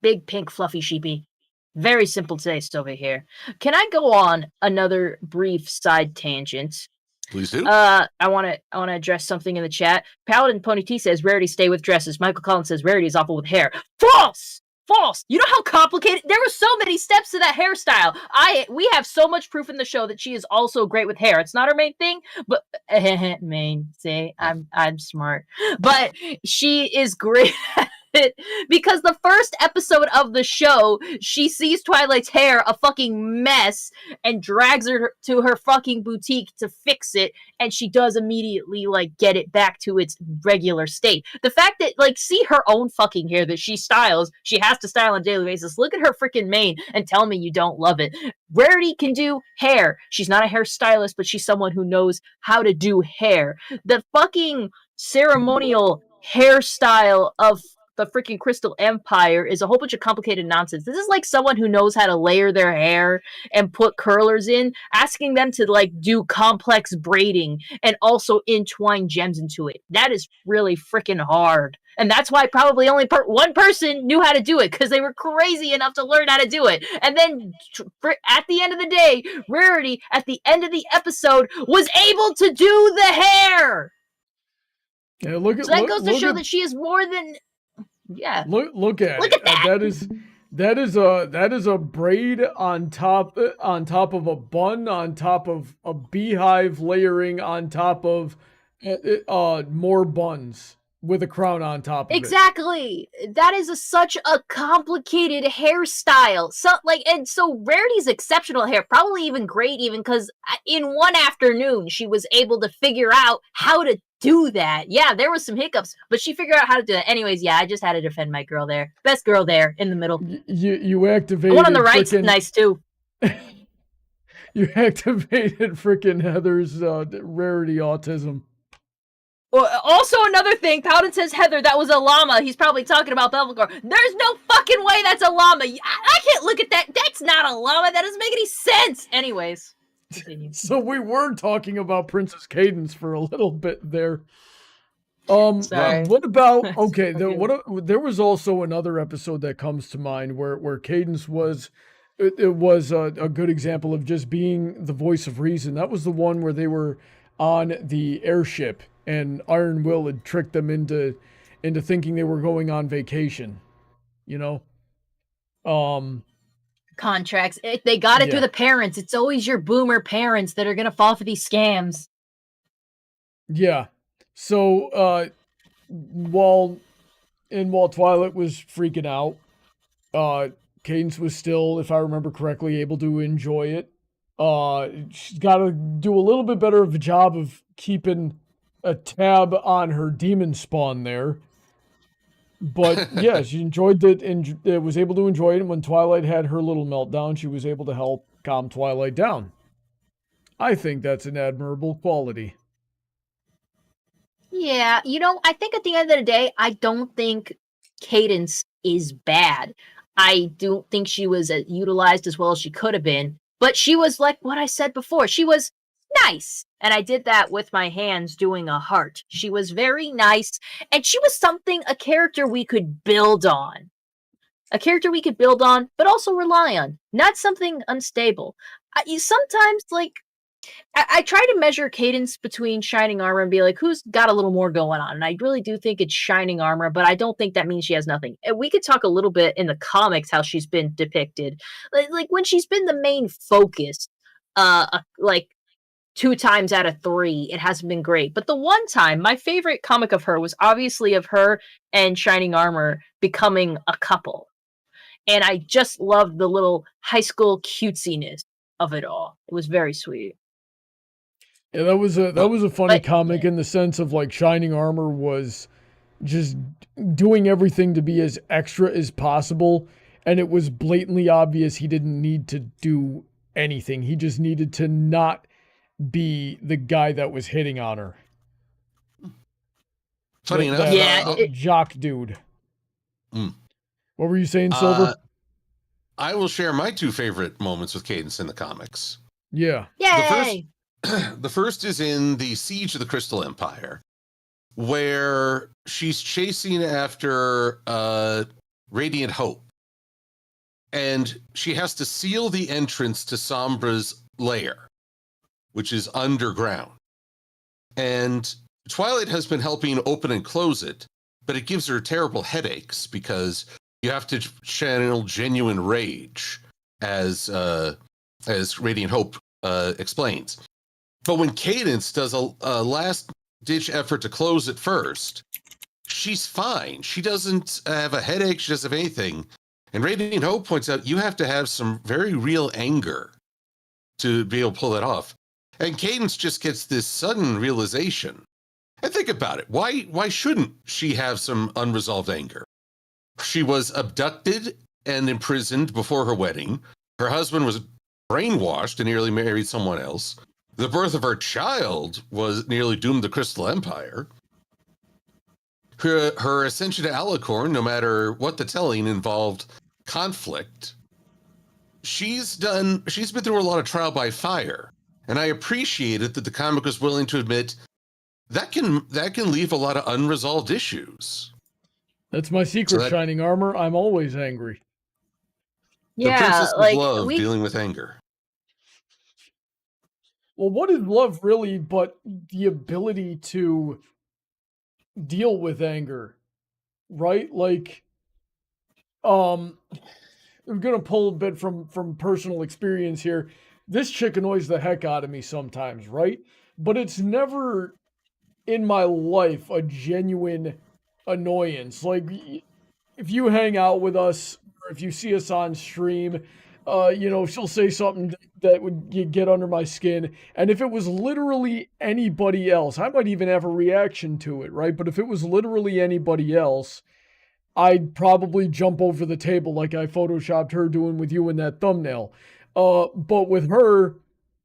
Speaker 3: Big pink fluffy sheepy. Very simple taste over here. Can I go on another brief side tangent?
Speaker 2: Please do.
Speaker 3: I want to address something in the chat. Paladin Pony T says Rarity stay with dresses. Michael Collins says Rarity is awful with hair. False. False. You know how complicated? There were so many steps to that hairstyle. We have so much proof in the show that she is also great with hair. It's not her main thing, but main. See, I'm smart, but she is great at it because the first episode of the show, she sees Twilight's hair a fucking mess and drags her to her fucking boutique to fix it, and she does immediately like get it back to its regular state. The fact that like see her own fucking hair that she styles, she has to style on a daily basis. Look at her freaking mane and tell me you don't love it. Rarity can do hair. She's not a hairstylist, but she's someone who knows how to do hair. The fucking ceremonial hairstyle of the freaking Crystal Empire is a whole bunch of complicated nonsense. This is like someone who knows how to layer their hair and put curlers in, asking them to like do complex braiding and also entwine gems into it. That is really freaking hard. And that's why probably only one person knew how to do it, because they were crazy enough to learn how to do it. And then at the end of the day, Rarity, at the end of the episode, was able to do the hair.
Speaker 1: Yeah, look at
Speaker 3: so that goes to show that she is more than... Yeah.
Speaker 1: Look at that. That is a braid on top of a bun, on top of a beehive layering on top of more buns with a crown on top of
Speaker 3: exactly.
Speaker 1: it.
Speaker 3: That is such a complicated hairstyle. So Rarity's exceptional hair, probably even great, even because in one afternoon she was able to figure out how to do that. Yeah, there was some hiccups, but she figured out how to do that. Anyways, yeah, I just had to defend my girl there. Best girl there in the middle.
Speaker 1: You activated.
Speaker 3: The one on the right's nice too.
Speaker 1: You activated freaking Heather's Rarity autism.
Speaker 3: Well, also another thing, Paladin says Heather, that was a llama. He's probably talking about Belphegor. There's no fucking way that's a llama. I can't look at that. That's not a llama. That doesn't make any sense. Anyways. Continue.
Speaker 1: So we were talking about Princess Cadence for a little bit there. Sorry. What about okay? There was also another episode that comes to mind where Cadence was it was a good example of just being the voice of reason. That was the one where they were on the airship and Iron Will had tricked them into thinking they were going on vacation. You know,
Speaker 3: contracts. They got it through the parents. It's always your boomer parents that are gonna fall for these scams.
Speaker 1: Yeah. So while Twilight was freaking out, Cadence was still, if I remember correctly, able to enjoy it. She's got to do a little bit better of a job of keeping a tab on her demon spawn there. But yeah, she enjoyed it and was able to enjoy it. And when Twilight had her little meltdown, she was able to help calm Twilight down. I think that's an admirable quality.
Speaker 3: Yeah, I think at the end of the day, I don't think Cadence is bad. I don't think she was utilized as well as she could have been. But she was like what I said before. She was nice. And I did that with my hands doing a heart. She was very nice, and she was a character we could build on. A character we could build on, but also rely on. Not something unstable. Sometimes, like, I try to measure cadence between Shining Armor and be like, who's got a little more going on? And I really do think it's Shining Armor, but I don't think that means she has nothing. And we could talk a little bit in the comics how she's been depicted. Like when she's been the main focus, like 2 times out of 3, it hasn't been great. But the one time, my favorite comic of her was obviously of her and Shining Armor becoming a couple. And I just loved the little high school cutesiness of it all. It was very sweet.
Speaker 1: Yeah, that was a funny comic in the sense of like Shining Armor was just doing everything to be as extra as possible, and it was blatantly obvious he didn't need to do anything. He just needed to not be the guy that was hitting on her.
Speaker 2: Funny enough,
Speaker 1: jock dude. What were you saying, Silver?
Speaker 2: I will share my 2 favorite moments with Cadence in the comics.
Speaker 1: Yeah.
Speaker 3: Yay!
Speaker 2: The first is in the Siege of the Crystal Empire, where she's chasing after Radiant Hope. And she has to seal the entrance to Sombra's lair, which is underground. And Twilight has been helping open and close it, but it gives her terrible headaches because you have to channel genuine rage, as Radiant Hope explains. But when Cadence does a last-ditch effort to close it first, she's fine. She doesn't have a headache. She doesn't have anything. And Radiant Hope points out you have to have some very real anger to be able to pull that off. And Cadence just gets this sudden realization. And think about it. Why shouldn't she have some unresolved anger? She was abducted and imprisoned before her wedding. Her husband was brainwashed and nearly married someone else. The birth of her child was nearly doomed the Crystal Empire. Her ascension to Alicorn, no matter what the telling, involved conflict. She's been through a lot of trial by fire, and I appreciated that the comic was willing to admit that can leave a lot of unresolved issues.
Speaker 1: That's my secret, Shining Armor. I'm always angry.
Speaker 2: The Princess of Love, dealing with anger.
Speaker 1: Well, what is love really but the ability to deal with anger, right? Like, I'm going to pull a bit from personal experience here. This chick annoys the heck out of me sometimes, right? But it's never in my life a genuine annoyance. Like, if you hang out with us, or if you see us on stream, she'll say something that would get under my skin. And if it was literally anybody else, I might even have a reaction to it, right? But if it was literally anybody else, I'd probably jump over the table like I photoshopped her doing with you in that thumbnail. But with her,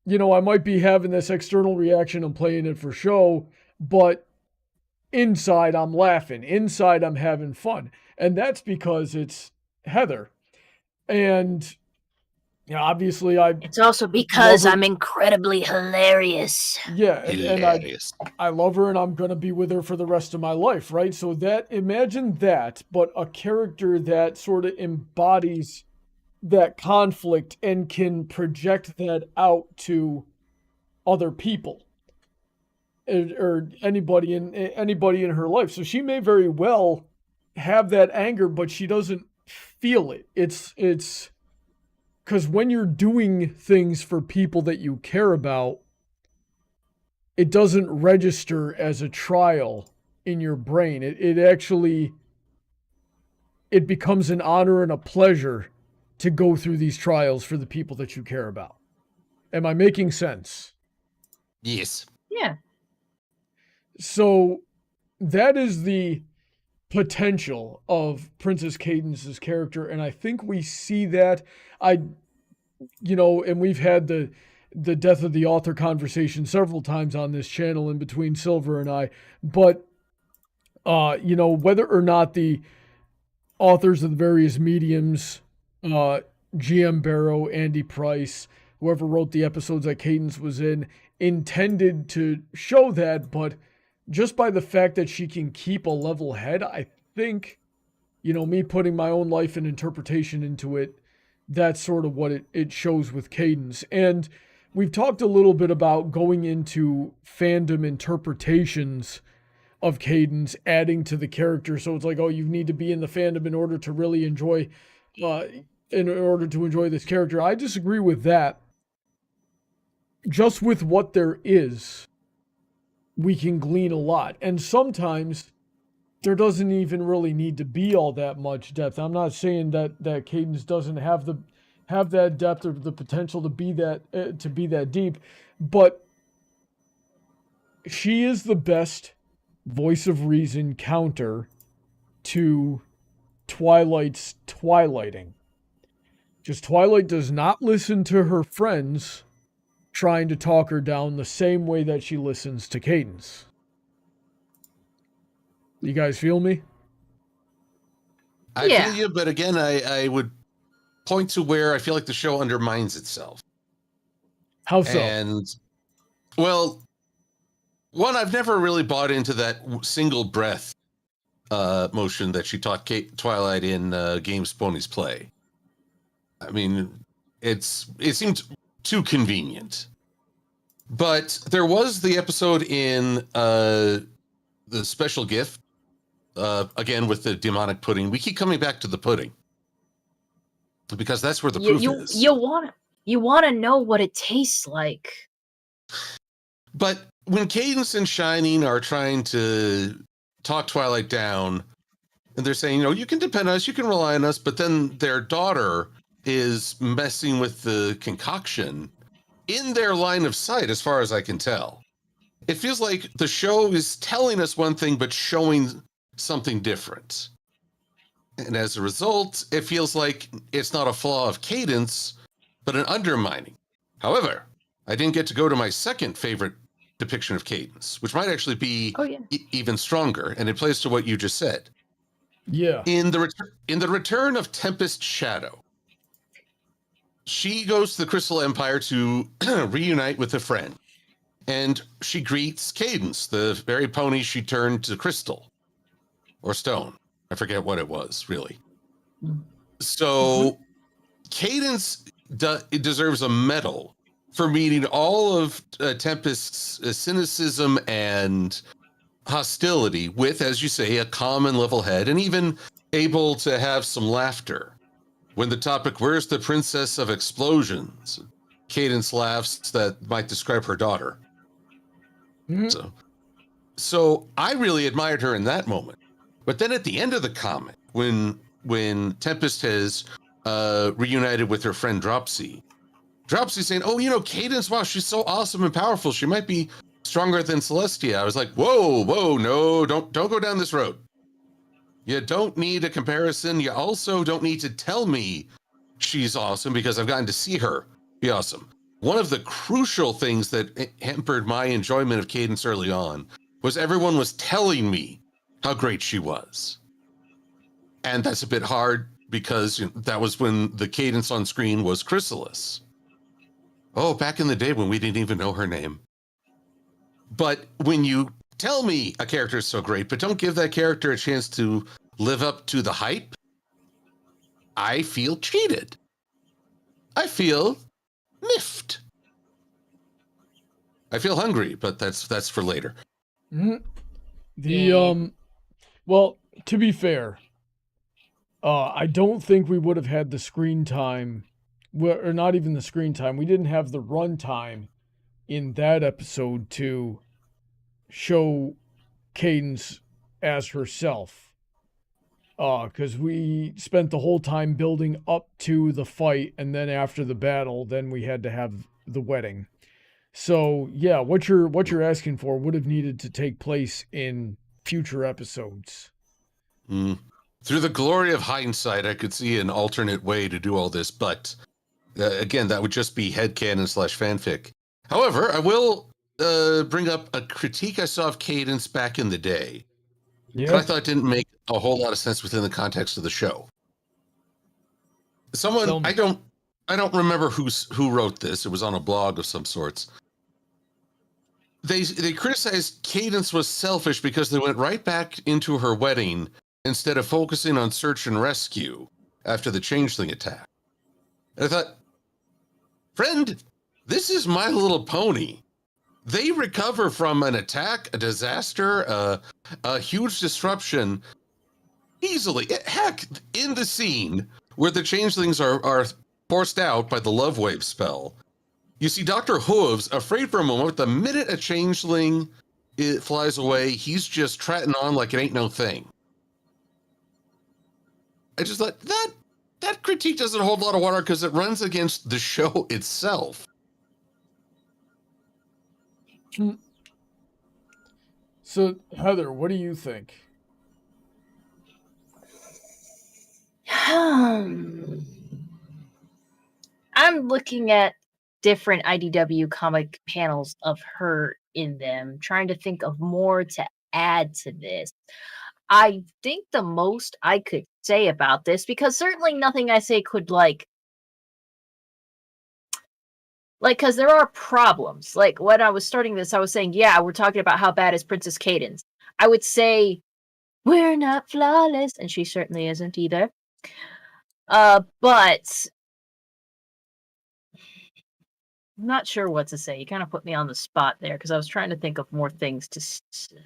Speaker 1: I might be having this external reaction and playing it for show, but inside I'm laughing. Inside I'm having fun. And that's because it's Heather. And obviously it's
Speaker 3: also because I'm incredibly hilarious.
Speaker 1: Yeah, and I love her, and I'm going to be with her for the rest of my life, right? So imagine that, but a character that sort of embodies that conflict and can project that out to other people or anybody in her life. So she may very well have that anger, but she doesn't feel it. It's because when you're doing things for people that you care about, it doesn't register as a trial in your brain. It becomes an honor and a pleasure to go through these trials for the people that you care about. Am I making sense?
Speaker 2: Yes.
Speaker 3: Yeah.
Speaker 1: So that is the potential of Princess Cadence's character, and I think we see that. And we've had the death of the author conversation several times on this channel in between Silver and I, but whether or not the authors of the various mediums, GM Barrow, Andy Price, whoever wrote the episodes that Cadence was in intended to show that, but just by the fact that she can keep a level head, I think, me putting my own life and interpretation into it, that's sort of what it shows with Cadence. And we've talked a little bit about going into fandom interpretations of Cadence, adding to the character. So it's like, oh, you need to be in the fandom in order to really enjoy, this character. I disagree with that. Just with what there is, we can glean a lot. And sometimes there doesn't even really need to be all that much depth. I'm not saying that Cadence doesn't have that depth or the potential to be that deep, but she is the best voice of reason counter to Twilight's twilighting. Just Twilight does not listen to her friends trying to talk her down the same way that she listens to Cadence. You guys feel me?
Speaker 2: I feel you, but again, I would point to where I feel like the show undermines itself.
Speaker 1: How so?
Speaker 2: And, well, one, I've never really bought into that single breath motion that she taught Twilight in Games Ponies play. I mean, it seemed too convenient. But there was the episode in the special gift, again with the demonic pudding. We keep coming back to the pudding because that's where the proof is.
Speaker 3: You want to know what it tastes like.
Speaker 2: But when Cadence and Shining are trying to talk Twilight down, and they're saying, you can depend on us, you can rely on us, but then their daughter is messing with the concoction in their line of sight, as far as I can tell. It feels like the show is telling us one thing, but showing something different. And as a result, it feels like it's not a flaw of Cadence, but an undermining. However, I didn't get to go to my second favorite depiction of Cadence, which might actually be even stronger, and it plays to what you just said.
Speaker 1: Yeah.
Speaker 2: In the Return of Tempest Shadow, she goes to the Crystal Empire to reunite with a friend. And she greets Cadence, the very pony she turned to crystal. Or stone. I forget what it was, really. So Cadence deserves a medal for meeting all of Tempest's cynicism and hostility with, as you say, a calm and level head, and even able to have some laughter. When the topic, where's the Princess of Explosions? Cadence laughs that might describe her daughter. Mm-hmm. So I really admired her in that moment. But then at the end of the comic, when Tempest has reunited with her friend Dropsy saying, Cadence, wow, she's so awesome and powerful. She might be stronger than Celestia. I was like, whoa, no, don't go down this road. You don't need a comparison. You also don't need to tell me she's awesome because I've gotten to see her be awesome. One of the crucial things that hampered my enjoyment of Cadence early on was everyone was telling me how great she was. And that's a bit hard because that was when the Cadence on screen was Chrysalis. Oh, back in the day when we didn't even know her name. But when you tell me a character is so great, but don't give that character a chance to live up to the hype, I feel cheated. I feel miffed. I feel hungry, but that's for later.
Speaker 1: Mm-hmm. Well, to be fair, I don't think we would have had the screen time, or not even the screen time. We didn't have the run time in that episode to show Cadence as herself. Because we spent the whole time building up to the fight, and then after the battle, then we had to have the wedding. So yeah, what you're asking for would have needed to take place in future episodes.
Speaker 2: Through the glory of hindsight, I could see an alternate way to do all this, but again, that would just be headcanon / fanfic. However, I will bring up a critique I saw of Cadence back in the day. Yeah. But I thought it didn't make a whole lot of sense within the context of the show. I don't I don't remember who wrote this. It was on a blog of some sorts. They criticized Cadence was selfish because they went right back into her wedding instead of focusing on search and rescue after the changeling attack. And I thought, friend, this is My Little Pony. They recover from an attack, a disaster, a huge disruption easily. Heck, in the scene where the changelings are forced out by the Love Wave spell, you see Dr. Hooves afraid for a moment. The minute a changeling flies away, he's just trotting on like it ain't no thing. I just thought that critique doesn't hold a lot of water because it runs against the show itself.
Speaker 1: So, Heather, what do you think?
Speaker 3: I'm looking at different IDW comic panels of her in them, trying to think of more to add to this. I think the most I could say about this, because certainly nothing I say could because there are problems. Like when I was starting this, I was saying, yeah, we're talking about how bad is Princess Cadence. I would say we're not flawless, and she certainly isn't either. But I'm not sure what to say. You kind of put me on the spot there because I was trying to think of more things to say.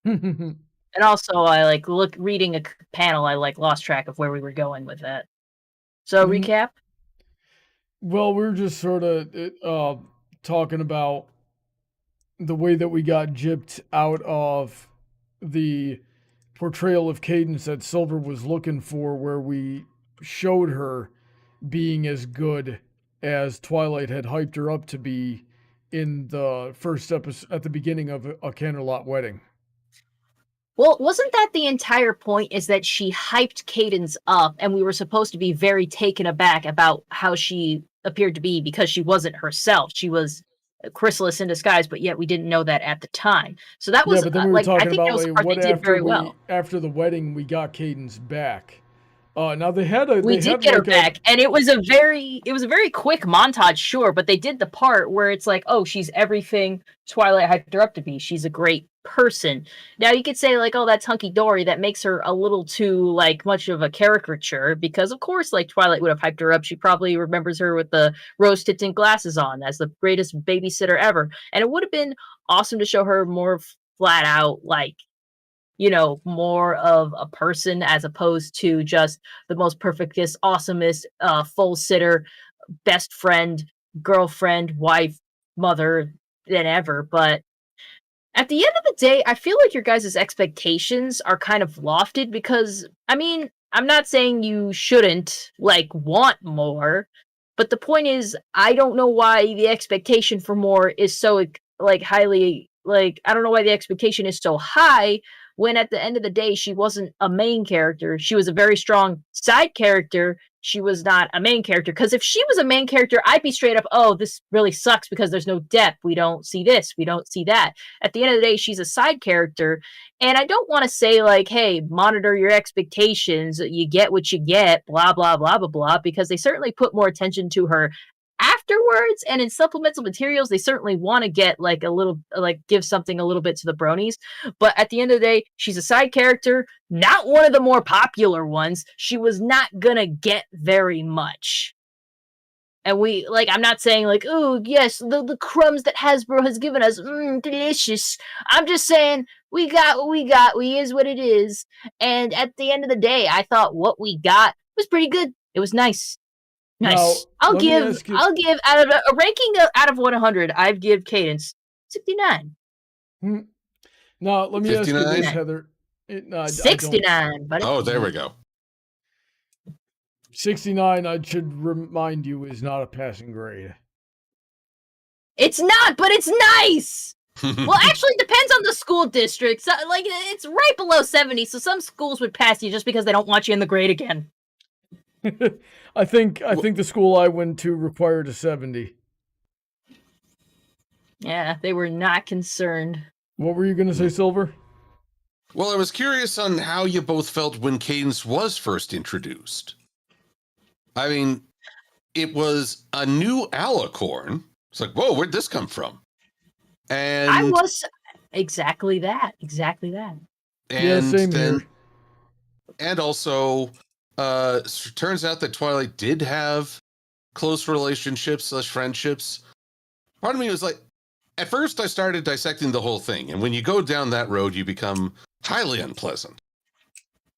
Speaker 3: And also, I reading a panel. I lost track of where we were going with that. So recap.
Speaker 1: Well, we're just sort of talking about the way that we got gypped out of the portrayal of Cadence that Silver was looking for, where we showed her being as good as Twilight had hyped her up to be in the first episode at the beginning of A Candlelight Wedding.
Speaker 3: Well, wasn't that the entire point, is that she hyped Cadence up and we were supposed to be very taken aback about how she appeared to be because she wasn't herself. She was a Chrysalis in disguise, but yet we didn't know that at the time. So that was,
Speaker 1: but then we were talking
Speaker 3: I think
Speaker 1: about
Speaker 3: that was the part they did very well.
Speaker 1: After the wedding, we got Cadence back. Now we did
Speaker 3: get her back, and it was a very quick montage, sure, but they did the part where it's like, oh, she's everything Twilight hyped her up to be. She's a great person. Now you could say oh, that's hunky dory. That makes her a little too much of a caricature, because of course Twilight would have hyped her up. She probably remembers her with the rose tits and glasses on as the greatest babysitter ever, and it would have been awesome to show her more flat out more of a person as opposed to just the most perfectest, awesomest, full sitter, best friend, girlfriend, wife, mother than ever. But at the end of the day, I feel like your guys' expectations are kind of lofted because, I'm not saying you shouldn't want more, but the point is, I don't know why the expectation for more is so highly, I don't know why the expectation is so high when at the end of the day, she wasn't a main character. She was a very strong side character. She was not a main character. Because if she was a main character, I'd be straight up, oh, this really sucks because there's no depth. We don't see this. We don't see that. At the end of the day, she's a side character. And I don't want to say hey, monitor your expectations. You get what you get, blah, blah, blah, blah, blah. Because they certainly put more attention to her afterwards, and in supplemental materials they certainly want to get a little give something a little bit to the bronies, but at the end of the day, she's a side character, not one of the more popular ones. She was not gonna get very much, and I'm not saying oh yes, the crumbs that Hasbro has given us, delicious. I'm just saying we got what we got. We is what it is, and at the end of the day, I thought what we got was pretty good. It was nice. Nice.
Speaker 1: Now,
Speaker 3: I'll give out of a ranking out of 100. I'd give Cadence 69.
Speaker 1: Now let me
Speaker 2: 59?
Speaker 1: ask you this, Heather.
Speaker 3: 69, buddy.
Speaker 2: Oh, there we go.
Speaker 1: 69, I should remind you, is not a passing grade.
Speaker 3: It's not, but it's nice. Well, actually, it depends on the school district. So, it's right below 70, so some schools would pass you just because they don't want you in the grade again.
Speaker 1: I think the school I went to required a 70.
Speaker 3: Yeah, they were not concerned.
Speaker 1: What were you going to say, Silver?
Speaker 2: Well, I was curious on how you both felt when Cadence was first introduced. it was a new alicorn. It's like, whoa, where'd this come from? And
Speaker 3: I was exactly that. Exactly that.
Speaker 1: Yeah,
Speaker 2: And
Speaker 1: same
Speaker 2: then,
Speaker 1: here.
Speaker 2: and also, turns out that Twilight did have close relationships / friendships. Part of me was like, at first I started dissecting the whole thing, and when you go down that road, you become highly unpleasant.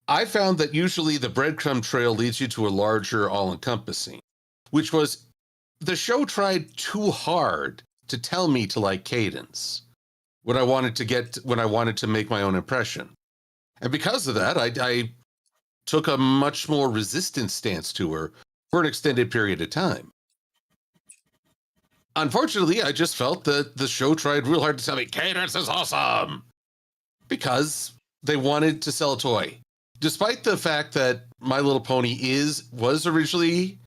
Speaker 2: I found that usually the breadcrumb trail leads you to a larger all-encompassing, which was the show tried too hard to tell me to like Cadence when I wanted to make my own impression. And because of that, I took a much more resistant stance to her for an extended period of time. Unfortunately, I just felt that the show tried real hard to tell me, Cadence is awesome! Because they wanted to sell a toy. Despite the fact that My Little Pony was originally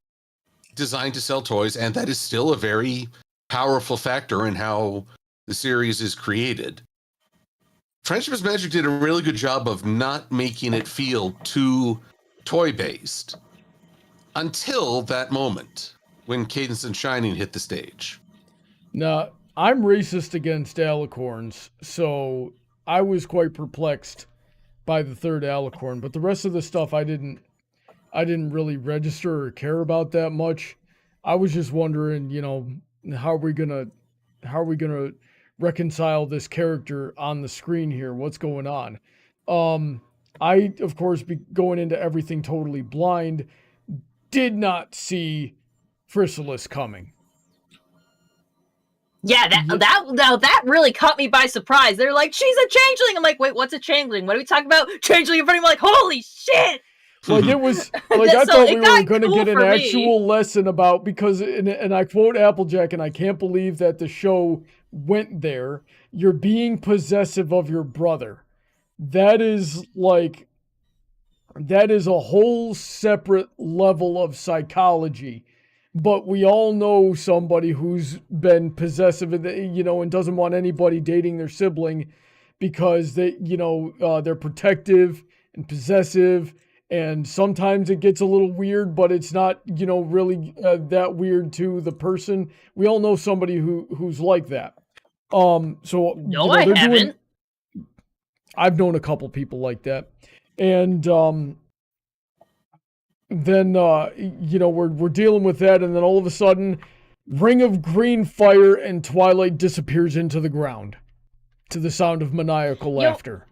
Speaker 2: designed to sell toys, and that is still a very powerful factor in how the series is created. Friendship is Magic did a really good job of not making it feel too toy-based until that moment when Cadence and Shining hit the stage.
Speaker 1: Now, I'm racist against alicorns, so I was quite perplexed by the third alicorn, but the rest of the stuff I didn't really register or care about that much. I was just wondering, how are we gonna reconcile this character on the screen here? What's going on? I, of course, going into everything totally blind, did not see Chrysalis coming.
Speaker 3: Yeah, that really caught me by surprise. They're like, she's a changeling. I'm like, wait, what's a changeling? What are we talking about? Changeling in front of me, like, holy shit!
Speaker 1: Like, it was like I thought we were going to get an actual lesson about, because and I quote Applejack, and I can't believe that the show went there. You're being possessive of your brother. That is a whole separate level of psychology. But we all know somebody who's been possessive, and doesn't want anybody dating their sibling because they're protective and possessive. And sometimes it gets a little weird, but it's not, really that weird to the person. We all know somebody who's like that.
Speaker 3: No, I haven't.
Speaker 1: I've known a couple people like that. And then we're dealing with that, and then all of a sudden, Ring of Green Fire and Twilight disappears into the ground to the sound of maniacal laughter.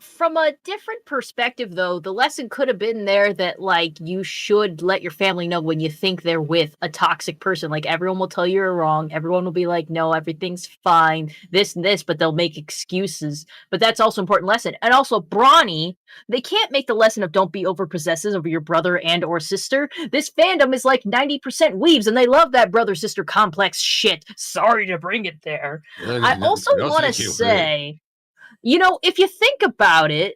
Speaker 3: From a different perspective, though, the lesson could have been there that, like, you should let your family know when you think they're with a toxic person. Like, everyone will tell you you're wrong. Everyone will be like, no, everything's fine, this and this, but they'll make excuses. But that's also an important lesson. And also, Brony, they can't make the lesson of don't be over-possessive over your brother and or sister. This fandom is like 90% weebs, and they love that brother-sister complex shit. Sorry to bring it there. I also want to say... if you think about it,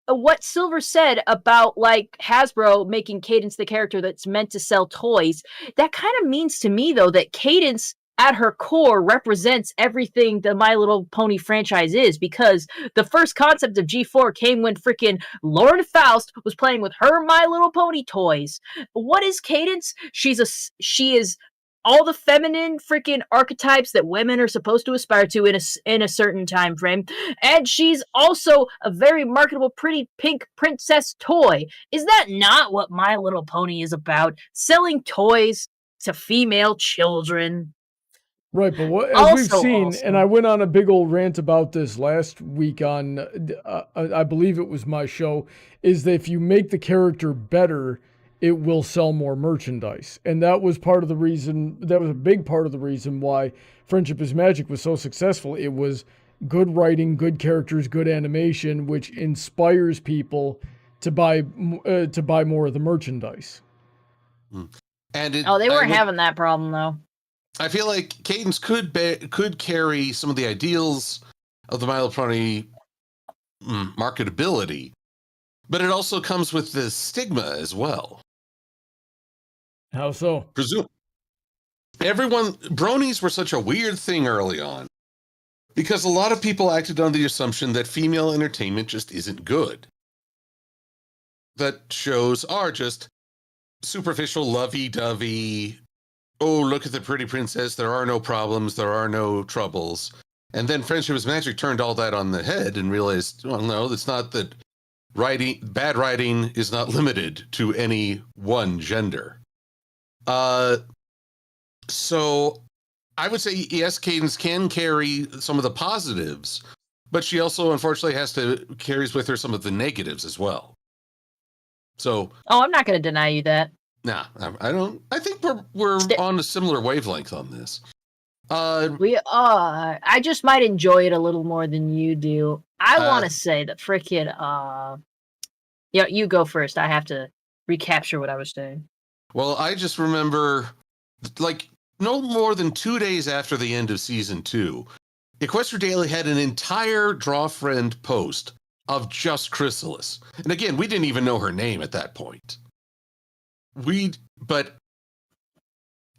Speaker 3: what Silver said about, like, Hasbro making Cadence the character that's meant to sell toys, that kind of means to me, though, that Cadence, at her core, represents everything the My Little Pony franchise is, because the first concept of G4 came when freaking Lauren Faust was playing with her My Little Pony toys. What is Cadence? She is all the feminine freaking archetypes that women are supposed to aspire to in a certain time frame. And she's also a very marketable, pretty pink princess toy. Is that not what My Little Pony is about? Selling toys to female children.
Speaker 1: Right, but as we've seen, and I went on a big old rant about this last week on, I believe it was my show, is that if you make the character better, it will sell more merchandise. And that was part of the reason, that was a big part of the reason why Friendship is Magic was so successful. It was good writing, good characters, good animation, which inspires people to buy more of the merchandise.
Speaker 2: And
Speaker 3: they weren't having that problem, though.
Speaker 2: I feel like Cadence could carry some of the ideals of the My Little Pony marketability, but it also comes with the stigma as well.
Speaker 1: How so?
Speaker 2: Bronies were such a weird thing early on because a lot of people acted on the assumption that female entertainment just isn't good. That shows are just superficial, lovey-dovey, oh, look at the pretty princess, there are no problems, there are no troubles. And then Friendship is Magic turned all that on the head and realized, well, no, it's not that bad writing is not limited to any one gender. So I would say, yes, Cadence can carry some of the positives, but she also, unfortunately, carries with her some of the negatives as well. So,
Speaker 3: I'm not going to deny you that.
Speaker 2: Nah, I don't. I think we're on a similar wavelength on this.
Speaker 3: We are. I just might enjoy it a little more than you do. I want to say that frickin' yeah, you go first. I have to recapture what I was saying.
Speaker 2: Well, I just remember, like, no more than 2 days after the end of season 2, Equestria Daily had an entire Draw Friend post of just Chrysalis. And again, we didn't even know her name at that point. But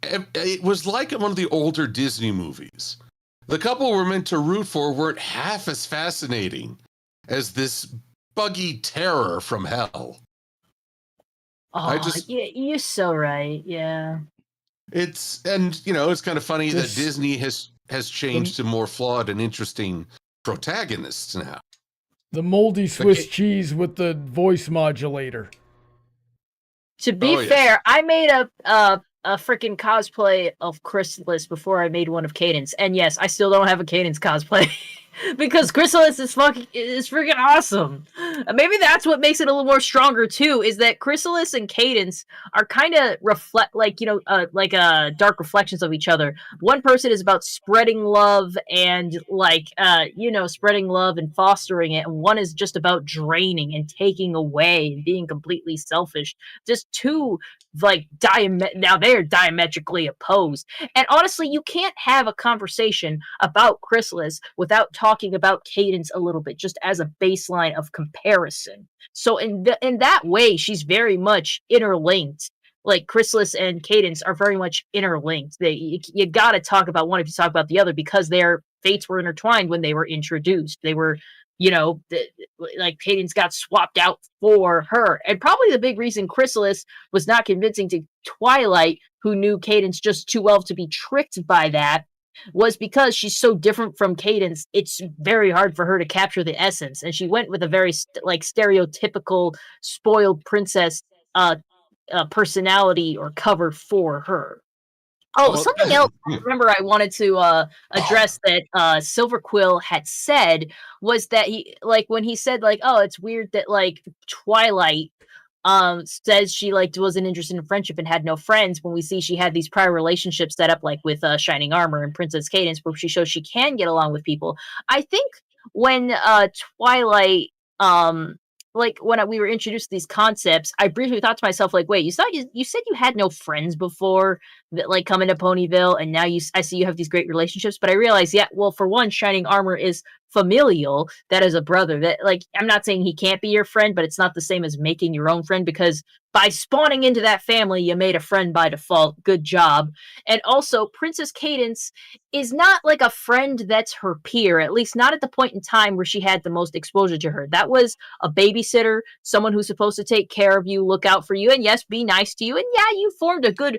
Speaker 2: it was like one of the older Disney movies. The couple we're meant to root for weren't half as fascinating as this buggy terror from hell.
Speaker 3: Oh, you're so right. Yeah.
Speaker 2: It's kind of funny that Disney has changed to more flawed and interesting protagonists now.
Speaker 1: The moldy Swiss cheese with the voice modulator.
Speaker 3: To be fair, I made a freaking cosplay of Chrysalis before I made one of Cadence, and yes, I still don't have a Cadence cosplay because Chrysalis is freaking awesome. Maybe that's what makes it a little more stronger too. Is that Chrysalis and Cadence are kind of dark reflections of each other. One person is about spreading love and spreading love and fostering it, and one is just about draining and taking away and being completely selfish. Just two now they're diametrically opposed. And honestly, you can't have a conversation about Chrysalis without talking about Cadence a little bit, just as a baseline of comparison. So in that way, she's very much interlinked. Like Chrysalis and Cadence are very much interlinked. You got to talk about one if you talk about the other, because their fates were intertwined when they were introduced. They were, Cadence got swapped out for her. And probably the big reason Chrysalis was not convincing to Twilight, who knew Cadence just too well to be tricked by that, was because she's so different from Cadence. It's very hard for her to capture the essence. And she went with a very stereotypical spoiled princess personality or cover for her. Something else I remember I wanted to address that Silver Quill had said was that he, when he said, it's weird that, Twilight says she, wasn't interested in friendship and had no friends, when we see she had these prior relationships set up, with Shining Armor and Princess Cadence, where she shows she can get along with people. I think when Twilight... when we were introduced to these concepts, I briefly thought to myself, wait, you said you had no friends before that, come into Ponyville, and now I see you have these great relationships. But I realized, for one, Shining Armor is familial. That is a brother. That, I'm not saying he can't be your friend, but it's not the same as making your own friend, because by spawning into that family, you made a friend by default. Good job. And also, Princess Cadence is not a friend that's her peer, at least not at the point in time where she had the most exposure to her. That was a babysitter, someone who's supposed to take care of you, look out for you, and yes, be nice to you. And yeah, you formed a good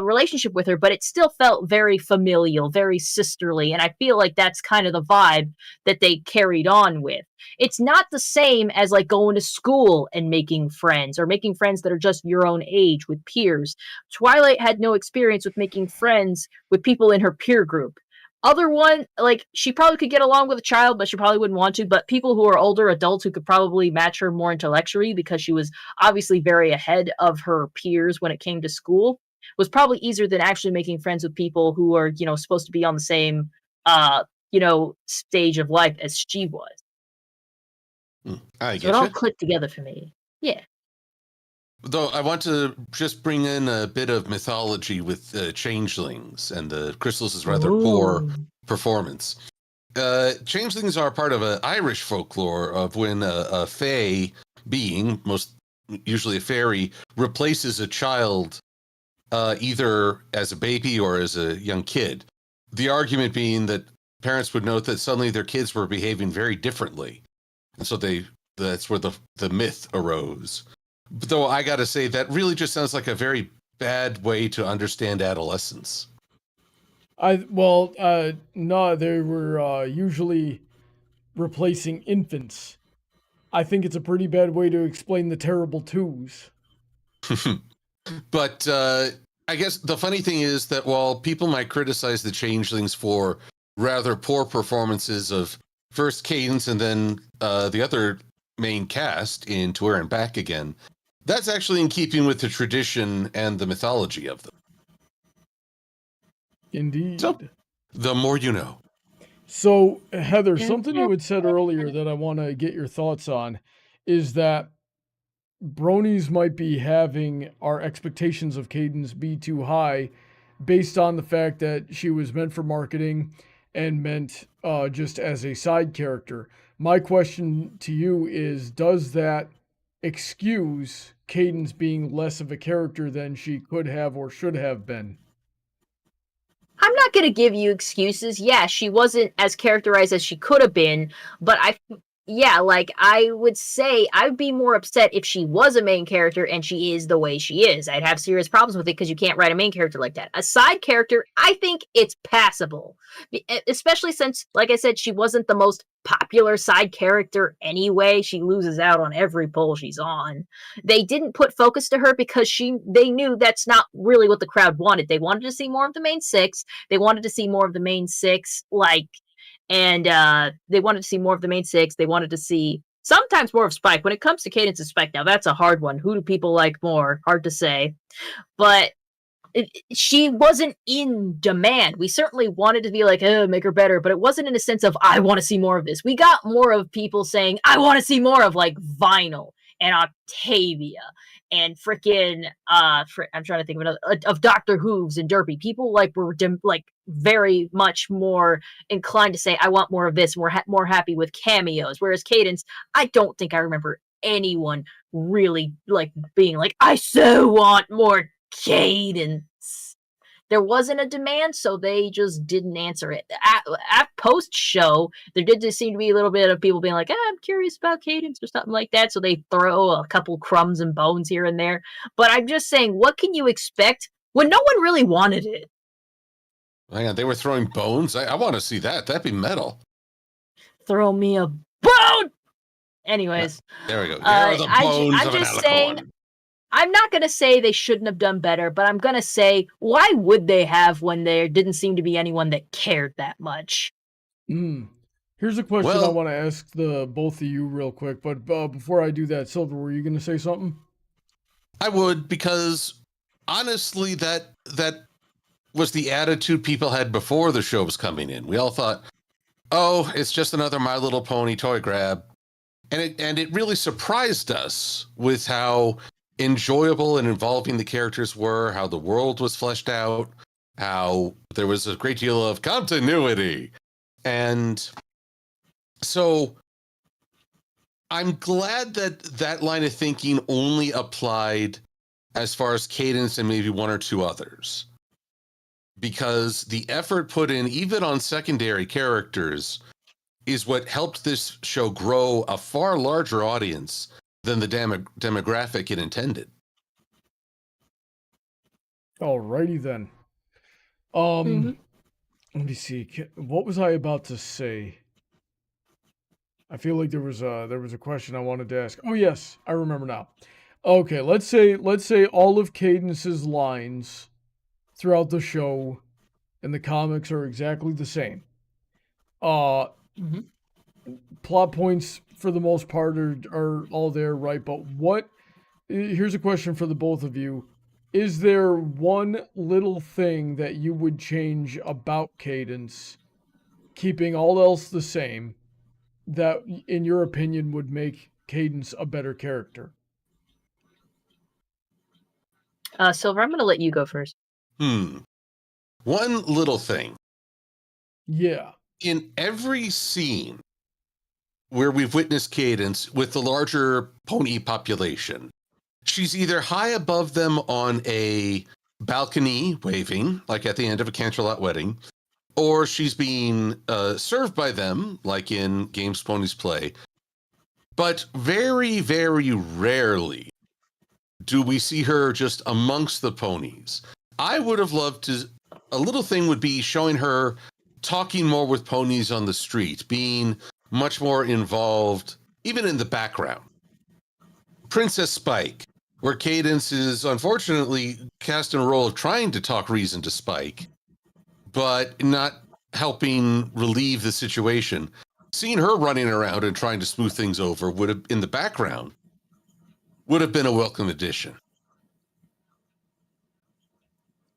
Speaker 3: relationship with her, but it still felt very familial, very sisterly. And I feel like that's kind of the vibe that they carried on with. It's not the same as going to school and making friends, or making friends that are just your own age with peers. Twilight had no experience with making friends with people in her peer group. Other one, she probably could get along with a child, but she probably wouldn't want to. But people who are older adults who could probably match her more intellectually, because she was obviously very ahead of her peers when it came to school, was probably easier than actually making friends with people who are, supposed to be on the same, stage of life as she was.
Speaker 2: I get
Speaker 3: so it all clicked together for me. Yeah.
Speaker 2: Though I want to just bring in a bit of mythology with changelings and the Chrysalis' rather poor performance. Changelings are part of an Irish folklore of when a fae being, most usually a fairy, replaces a child either as a baby or as a young kid. The argument being that parents would note that suddenly their kids were behaving very differently. And so that's where the myth arose. Though I got to say, that really just sounds like a very bad way to understand adolescence.
Speaker 1: No, they were usually replacing infants. I think it's a pretty bad way to explain the terrible twos.
Speaker 2: But I guess the funny thing is that while people might criticize the changelings for rather poor performances of first Cadence and then the other main cast in Tour and Back Again, that's actually in keeping with the tradition and the mythology of them.
Speaker 1: Indeed.
Speaker 2: So, the more you know.
Speaker 1: So, Heather, something you had said earlier that I want to get your thoughts on is that bronies might be having our expectations of Cadence be too high based on the fact that she was meant for marketing and meant just as a side character. My question to you is, does that excuse Cadence being less of a character than she could have or should have been?
Speaker 3: I'm not going to give you excuses. Yeah, she wasn't as characterized as she could have been, but I would say I would be more upset if she was a main character and she is the way she is. I'd have serious problems with it because you can't write a main character like that. A side character, I think it's passable, especially since, like I said, she wasn't the most popular side character anyway. She loses out on every poll she's on. They didn't put focus to her because they knew that's not really what the crowd wanted. They wanted to see more of the main six. They wanted to see more of the main six, they wanted to see more of the main six. They wanted to see sometimes more of Spike. When it comes to Cadence and Spike, now that's a hard one. Who do people like more? Hard to say. But she wasn't in demand. We certainly wanted to be like, make her better, but it wasn't in a sense of, I want to see more of this. We got more of people saying, I want to see more of like Vinyl and Octavia and freaking I'm trying to think of another of Dr. Hooves and Derpy. People were very much more inclined to say, I want more of this. We're more happy with cameos. Whereas Cadence, I don't think I remember anyone really being like, I so want more Cadence. There wasn't a demand, so they just didn't answer it. At post-show, there did just seem to be a little bit of people being like, I'm curious about Cadence or something like that, so they throw a couple crumbs and bones here and there. But I'm just saying, what can you expect when no one really wanted it?
Speaker 2: Hang on, they were throwing bones? I want to see that. That'd be metal.
Speaker 3: Throw me a bone! Anyways.
Speaker 2: There we go. Here are the bones
Speaker 3: I'm
Speaker 2: of an
Speaker 3: just
Speaker 2: alicorn.
Speaker 3: saying, I'm not going to say they shouldn't have done better, but I'm going to say, why would they have when there didn't seem to be anyone that cared that much?
Speaker 1: Here's a question I want to ask the both of you real quick, but before I do that, Silver, were you going to say something?
Speaker 2: I would, because honestly, that was the attitude people had before the show was coming in. We all thought, oh, it's just another My Little Pony toy grab. And it really surprised us with how enjoyable and involving the characters were, how the world was fleshed out, how there was a great deal of continuity. And so I'm glad that that line of thinking only applied as far as Cadence and maybe one or two others, because the effort put in, even on secondary characters, is what helped this show grow a far larger audience than the demographic it intended.
Speaker 1: Alrighty then. Let me see. What was I about to say? I feel like there was a question I wanted to ask. Oh yes, I remember now. Okay, let's say all of Cadence's lines throughout the show and the comics are exactly the same. Plot points for the most part are all there, right? But here's a question for the both of you. Is there one little thing that you would change about Cadence, keeping all else the same, that in your opinion would make Cadence a better character?
Speaker 3: Silver, I'm going to let you go first.
Speaker 2: One little thing.
Speaker 1: Yeah.
Speaker 2: In every scene where we've witnessed Cadence with the larger pony population, she's either high above them on a balcony waving, like at the end of a Canterlot wedding, or she's being served by them, like in Games Ponies play. But very, very rarely do we see her just amongst the ponies? I would have loved to. A little thing would be showing her talking more with ponies on the street, being much more involved, even in the background. Princess Spike, where Cadence is unfortunately cast in a role of trying to talk reason to Spike, but not helping relieve the situation. Seeing her running around and trying to smooth things over would have, in the background, would have been a welcome addition.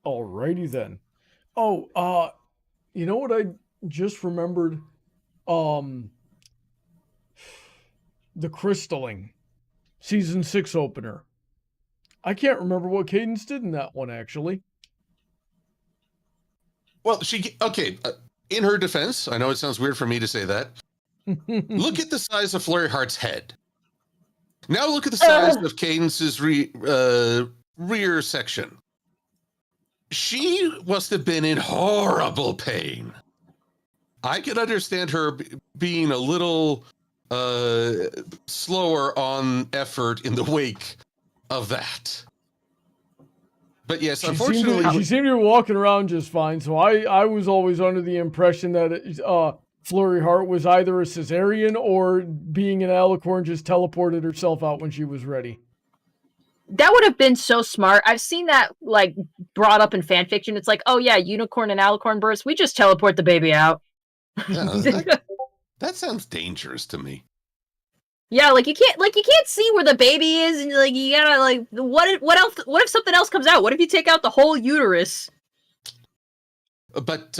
Speaker 1: Alrighty then. Oh, you know what I just remembered? The Crystalling season 6 opener. I can't remember what Cadence did in that one, actually.
Speaker 2: Well, in her defense, I know it sounds weird for me to say that. Look at the size of Flurry Heart's head. Now look at the size of Cadence's rear section. She must have been in horrible pain. I can understand her being a little slower on effort in the wake of that. But yes, unfortunately,
Speaker 1: she seemed to be walking around just fine. So I was always under the impression that Flurry Heart was either a cesarean or being an alicorn just teleported herself out when she was ready.
Speaker 3: That would have been so smart. I've seen that like brought up in fan fiction. It's like, oh yeah, unicorn and alicorn births. We just teleport the baby out.
Speaker 2: Yeah, that sounds dangerous to me.
Speaker 3: Yeah, like you can't see where the baby is, and like you gotta like what else? What if something else comes out? What if you take out the whole uterus?
Speaker 2: But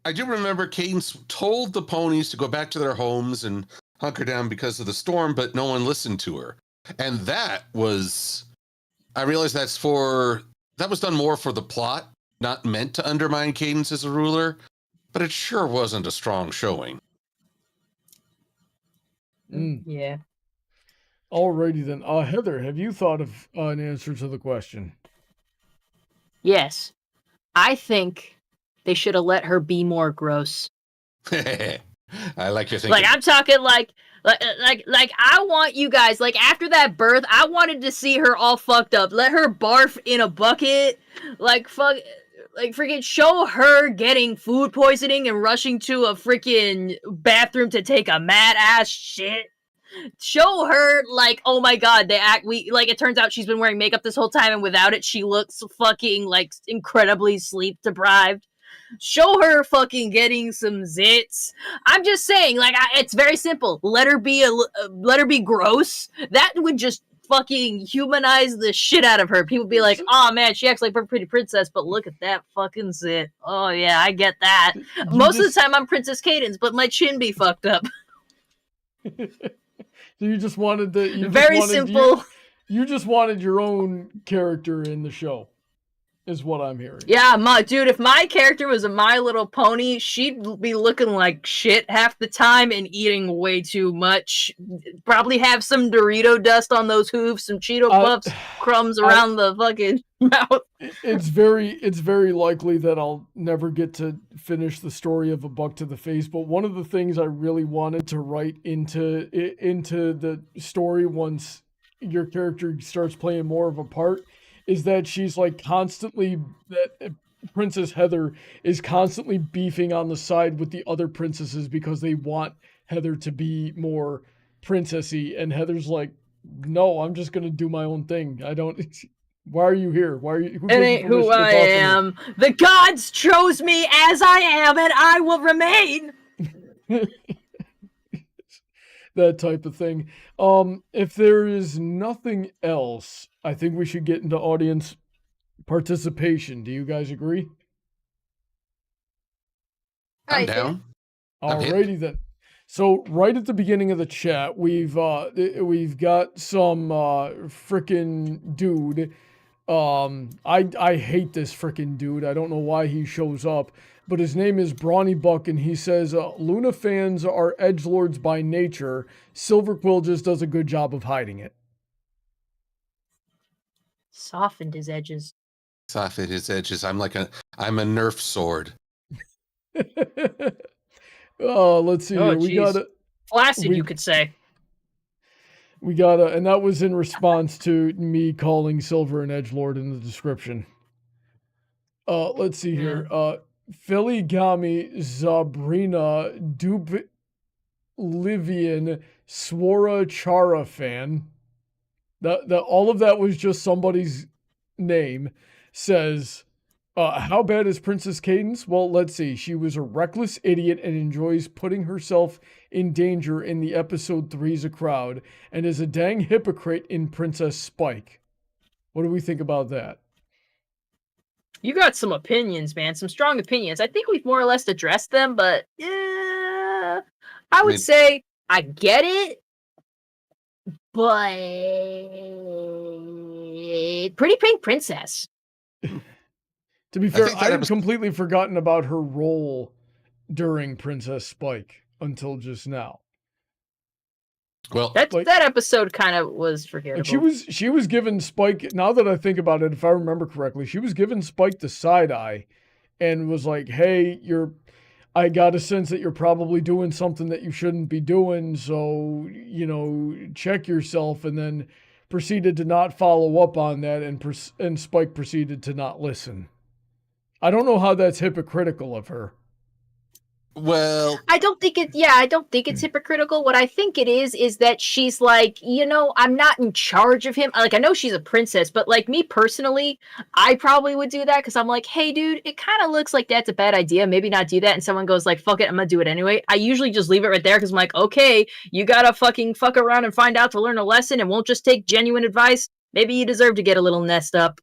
Speaker 2: I do remember Cadence told the ponies to go back to their homes and hunker down because of the storm, but no one listened to her. And that was, I realized that was done more for the plot, not meant to undermine Cadence as a ruler, but it sure wasn't a strong showing.
Speaker 3: Yeah.
Speaker 1: Alrighty then. Heather, have you thought of an answer to the question?
Speaker 3: Yes. I think they should have let her be more gross.
Speaker 2: I like your thinking.
Speaker 3: Like, I'm talking like I want you guys, like, after that birth, I wanted to see her all fucked up. Let her barf in a bucket. Freaking show her getting food poisoning and rushing to a freaking bathroom to take a mad ass shit. Show her, like, oh my god, it turns out she's been wearing makeup this whole time, and without it, she looks fucking, like, incredibly sleep deprived. Show her fucking getting some zits. I'm just saying, like, it's very simple. Let her be gross. That would just fucking humanize the shit out of her. People be like, oh man, she acts like a pretty princess, but look at that fucking zit. Oh yeah, I get that. Most of the time I'm Princess Cadence, but my chin be fucked up.
Speaker 1: So you just wanted
Speaker 3: simple.
Speaker 1: You just wanted your own character in the show, is what I'm hearing.
Speaker 3: Yeah, dude, if my character was a My Little Pony, she'd be looking like shit half the time and eating way too much. Probably have some Dorito dust on those hooves, some Cheeto Puffs crumbs around the fucking mouth.
Speaker 1: It's very likely that I'll never get to finish the story of A Buck to the Face, but one of the things I really wanted to write into the story once your character starts playing more of a part is that she's like that Princess Heather is constantly beefing on the side with the other princesses because they want Heather to be more princessy, and Heather's like, no, I'm just gonna do my own thing. Why are you here? Why are you?
Speaker 3: It ain't who I am. The gods chose me as I am, and I will remain.
Speaker 1: That type of thing. If there is nothing else, I think we should get into audience participation. Do you guys agree?
Speaker 2: I'm down.
Speaker 1: Alrighty then. So right at the beginning of the chat, we've got some frickin' dude. I hate this frickin' dude. I don't know why he shows up, but his name is Brony Buck, and he says Luna fans are edgelords by nature. Silver Quill just does a good job of hiding it.
Speaker 3: Softened his edges.
Speaker 2: Softened his edges. I'm a Nerf sword.
Speaker 1: Let's see here. We got it.
Speaker 3: Flaccid, you could say.
Speaker 1: We got and that was in response to me calling Silver an edgelord in the description. Let's see here. Filigami, Zabrina, Livian, Swara Chara fan. That all of that was just somebody's name. Says, how bad is Princess Cadence? Well, let's see. She was a reckless idiot and enjoys putting herself in danger in the episode 3's a crowd, and is a dang hypocrite in Princess Spike. What do we think about that?
Speaker 3: You got some opinions, man. Some strong opinions. I think we've more or less addressed them, but yeah, I would say I get it, but Pretty Pink Princess.
Speaker 1: To be fair, I had completely forgotten about her role during Princess Spike until just now.
Speaker 2: Well,
Speaker 3: that episode kind of was forgettable.
Speaker 1: Like she was given Spike. Now that I think about it, if I remember correctly, she was given Spike the side eye, and was like, "Hey, I got a sense that you're probably doing something that you shouldn't be doing. So check yourself." And then proceeded to not follow up on that, and Spike proceeded to not listen. I don't know how that's hypocritical of her.
Speaker 2: Well,
Speaker 3: I don't think it's hypocritical. What I think it is that she's like, I'm not in charge of him. Like, I know she's a princess, but like me personally, I probably would do that because I'm like, hey, dude, it kind of looks like that's a bad idea. Maybe not do that. And someone goes like, fuck it, I'm gonna do it anyway. I usually just leave it right there because I'm like, okay, you gotta fucking fuck around and find out to learn a lesson and won't just take genuine advice. Maybe you deserve to get a little messed up.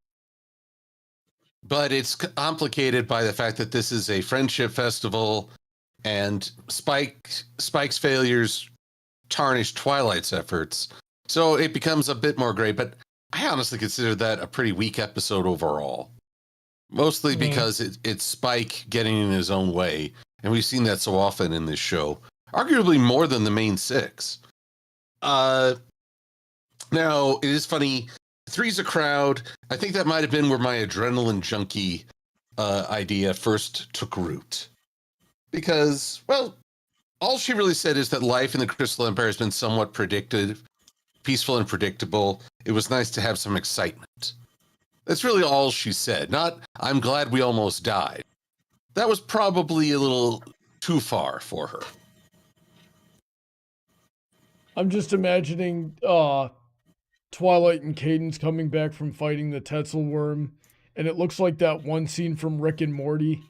Speaker 2: But it's complicated by the fact that this is a friendship festival, and Spike's failures tarnish Twilight's efforts. So it becomes a bit more gray, but I honestly consider that a pretty weak episode overall. Mostly because it's Spike getting in his own way, and we've seen that so often in this show. Arguably more than the main 6. Now, it is funny, 3's a crowd. I think that might have been where my adrenaline junkie idea first took root. Because, well, all she really said is that life in the Crystal Empire has been somewhat peaceful and predictable. It was nice to have some excitement. That's really all she said. Not, I'm glad we almost died. That was probably a little too far for her.
Speaker 1: I'm just imagining Twilight and Cadence coming back from fighting the Tetzel worm, and it looks like that one scene from Rick and Morty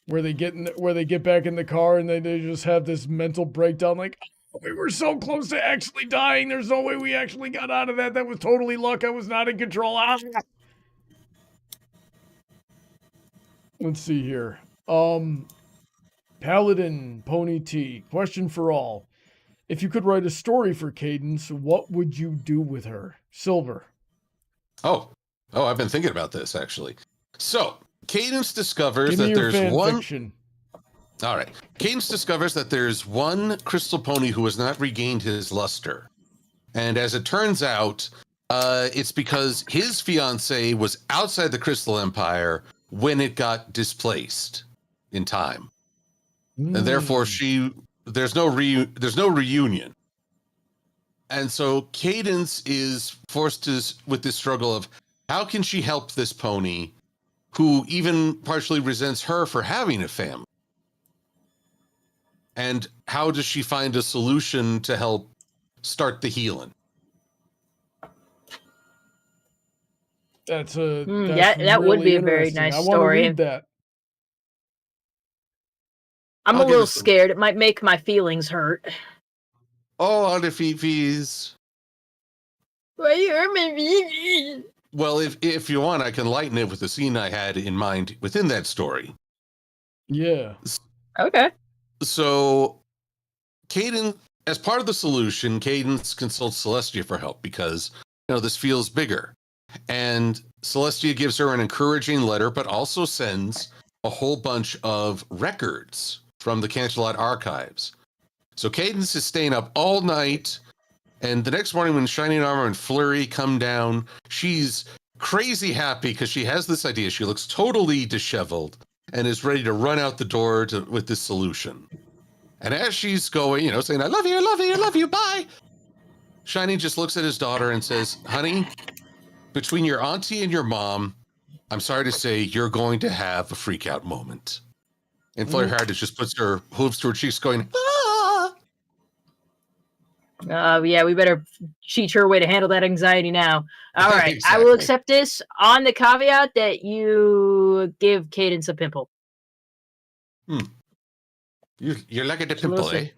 Speaker 1: where they get back in the car and they just have this mental breakdown like, oh, we were so close to actually dying. There's no way we actually got out of that. That was totally luck. I was not in control. Let's see here. Paladin Pony T. Question for all. If you could write a story for Cadence, what would you do with her? Silver.
Speaker 2: Oh, I've been thinking about this, actually. So, Cadence discovers that there's one...
Speaker 1: fiction.
Speaker 2: All right. Cadence discovers that there's one crystal pony who has not regained his luster. And as it turns out, it's because his fiancée was outside the Crystal Empire when it got displaced in time. And therefore, there's no reunion. And so Cadence is forced with this struggle of how can she help this pony who even partially resents her for having a family? And how does she find a solution to help start the healing?
Speaker 1: That
Speaker 3: would be a very nice story.
Speaker 1: I want to read that.
Speaker 3: I'm a little scared. It might make my feelings hurt.
Speaker 2: Oh, the Fifis.
Speaker 3: Why you hurt my feelings?
Speaker 2: Well, if you want, I can lighten it with the scene I had in mind within that story.
Speaker 1: Yeah.
Speaker 3: Okay.
Speaker 2: So, Cadence, as part of the solution, Cadence consults Celestia for help because, this feels bigger. And Celestia gives her an encouraging letter, but also sends a whole bunch of records from the Cancelot archives. So Cadence is staying up all night, and the next morning when Shining Armor and Flurry come down, she's crazy happy because she has this idea. She looks totally disheveled and is ready to run out the door with this solution. And as she's going, saying, I love you, bye, Shiny just looks at his daughter and says, "Honey, between your auntie and your mom, I'm sorry to say you're going to have a freak out moment." And Flare Hardage just puts her hooves to her cheeks, going, "Ah!"
Speaker 3: Yeah, we better teach her a way to handle that anxiety now. All right, I will
Speaker 2: Exactly.
Speaker 3: accept this on the caveat that you give Cadence a pimple.
Speaker 2: You're like a
Speaker 3: Just
Speaker 2: pimple,
Speaker 3: listen.
Speaker 2: eh?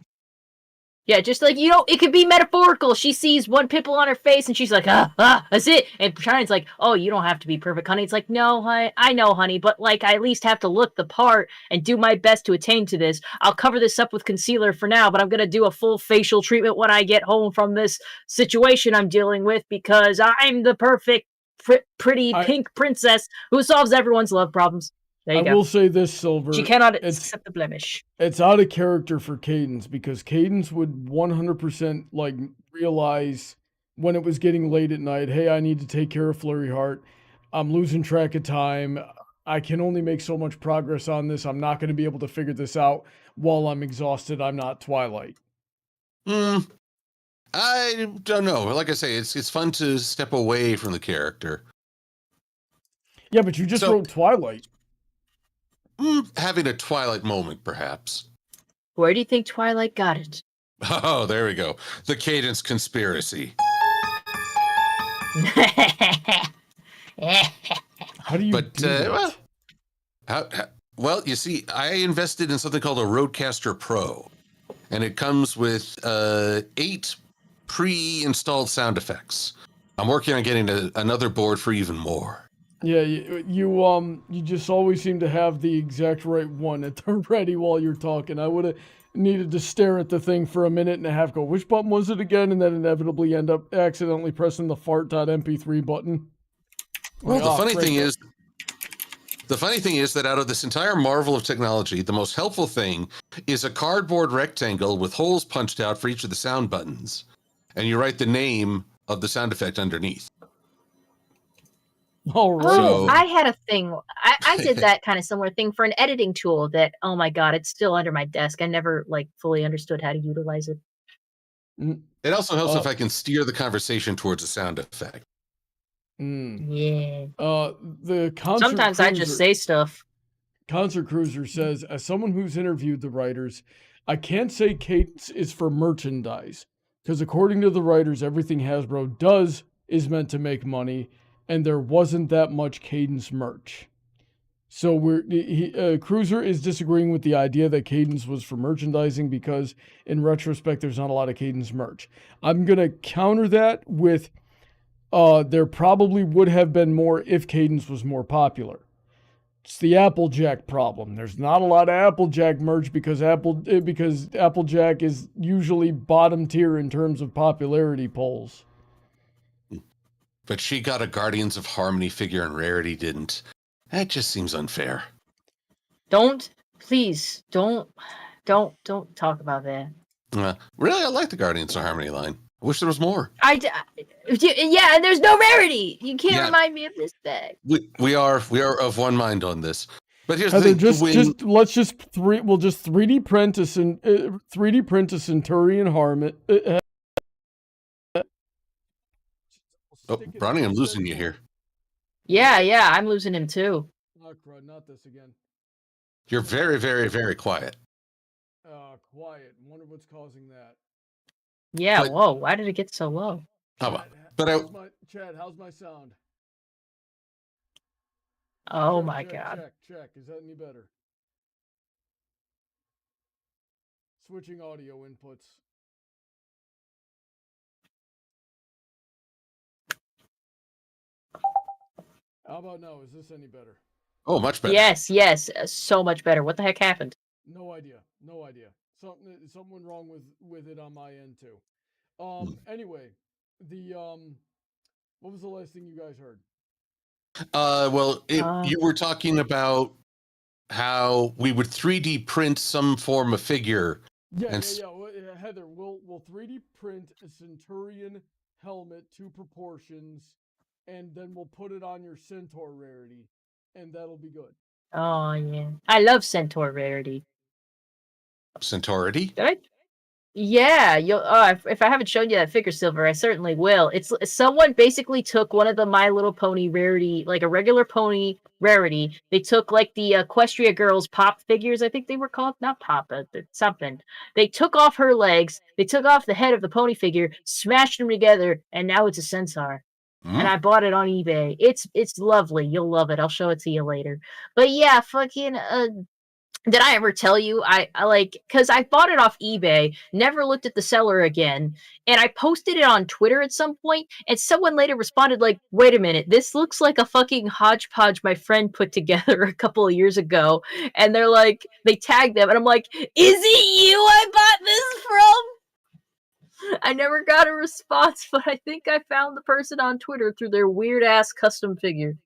Speaker 3: Yeah, just like, it could be metaphorical. She sees one pimple on her face and she's like, that's it. And Shine's like, oh, you don't have to be perfect, honey. It's like, no, I know, honey, but like, I at least have to look the part and do my best to attain to this. I'll cover this up with concealer for now, but I'm going to do a full facial treatment when I get home from this situation I'm dealing with because I'm the perfect, pretty pink princess who solves everyone's love problems. There you
Speaker 1: I
Speaker 3: go.
Speaker 1: will say this, Silver.
Speaker 3: She cannot accept the blemish.
Speaker 1: It's out of character for Cadence because Cadence would 100% like realize when it was getting late at night, hey, I need to take care of Flurry Heart. I'm losing track of time. I can only make so much progress on this. I'm not going to be able to figure this out while I'm exhausted. I'm not Twilight.
Speaker 2: I don't know. Like I say, it's fun to step away from the character.
Speaker 1: Yeah, but you just wrote Twilight.
Speaker 2: Having a Twilight moment, perhaps.
Speaker 3: Where do you think Twilight got it?
Speaker 2: Oh, there we go. The Cadence conspiracy.
Speaker 1: How do you do that?
Speaker 2: Well, you see, I invested in something called a Rodecaster Pro, and it comes with 8 pre-installed sound effects. I'm working on getting another board for even more.
Speaker 1: Yeah, you just always seem to have the exact right one at the ready while you're talking. I would have needed to stare at the thing for a minute and a half, go, which button was it again? And then inevitably end up accidentally pressing the fart.mp3 button.
Speaker 2: Well, the funny thing is that out of this entire marvel of technology, the most helpful thing is a cardboard rectangle with holes punched out for each of the sound buttons. And you write the name of the sound effect underneath.
Speaker 1: All right.
Speaker 3: Oh, I had a thing. I did that kind of similar thing for an editing tool that, oh my God, it's still under my desk. I never like fully understood how to utilize it.
Speaker 2: It also helps if I can steer the conversation towards a sound effect.
Speaker 3: Yeah.
Speaker 1: The concert
Speaker 3: Sometimes I just say stuff.
Speaker 1: Concert Cruiser says, as someone who's interviewed the writers, I can't say Cadence is for merchandise because according to the writers, everything Hasbro does is meant to make money. And there wasn't that much Cadence merch. So Cruiser is disagreeing with the idea that Cadence was for merchandising because in retrospect, there's not a lot of Cadence merch. I'm going to counter that with there probably would have been more if Cadence was more popular. It's the Applejack problem. There's not a lot of Applejack merch because Applejack is usually bottom tier in terms of popularity polls.
Speaker 2: But she got a Guardians of Harmony figure and Rarity didn't. That just seems unfair.
Speaker 3: Please don't talk about that.
Speaker 2: Really, I like the Guardians of Harmony line. I wish there was more.
Speaker 3: Yeah, and there's no rarity. You can't remind me of this bag.
Speaker 2: We are of one mind on this. But here's
Speaker 1: Heather,
Speaker 2: the thing.
Speaker 1: we'll just 3D print a Centurion Harmony.
Speaker 2: Oh, Brony, I'm losing you here.
Speaker 3: Yeah, I'm losing him too.
Speaker 1: Oh, crud, not this again.
Speaker 2: You're very, very, very quiet.
Speaker 1: Quiet. Wonder what's causing that.
Speaker 3: Yeah, whoa, why did it get so low?
Speaker 1: Chad, how's my sound?
Speaker 3: Oh my God.
Speaker 1: Check. Is that any better? Switching audio inputs. How about now? Is this any better?
Speaker 2: Oh, much better.
Speaker 3: Yes, so much better. What the heck happened?
Speaker 1: No idea. Something wrong with it on my end too. Anyway, what was the last thing you guys heard?
Speaker 2: You were talking about how we would 3D print some form of figure.
Speaker 1: Yeah. Well, Heather, we'll 3D print a Centurion helmet to proportions, and then we'll put it on your Centaur rarity, and that'll be good.
Speaker 3: Oh yeah, I love Centaur rarity.
Speaker 2: Centaurity?
Speaker 3: Yeah, you'll. If I haven't shown you that figure, Silver, I certainly will. It's someone basically took one of the My Little Pony rarity, like a regular pony rarity. They took like the Equestria Girls pop figures, I think they were called, not pop, something. They took off her legs, they took off the head of the pony figure, smashed them together, and now it's a centaur. And I bought it on eBay. It's lovely. You'll love it. I'll show it to you later. But yeah, fucking did I ever tell you I like, because I bought it off eBay, never looked at the seller again, and I posted it on Twitter at some point, and someone later responded like, wait a minute, this looks like a fucking hodgepodge my friend put together a couple of years ago. And they're like, they tagged them, and I'm like, is it you I bought this from? I never got a response, but I think I found the person on Twitter through their weird ass custom figure.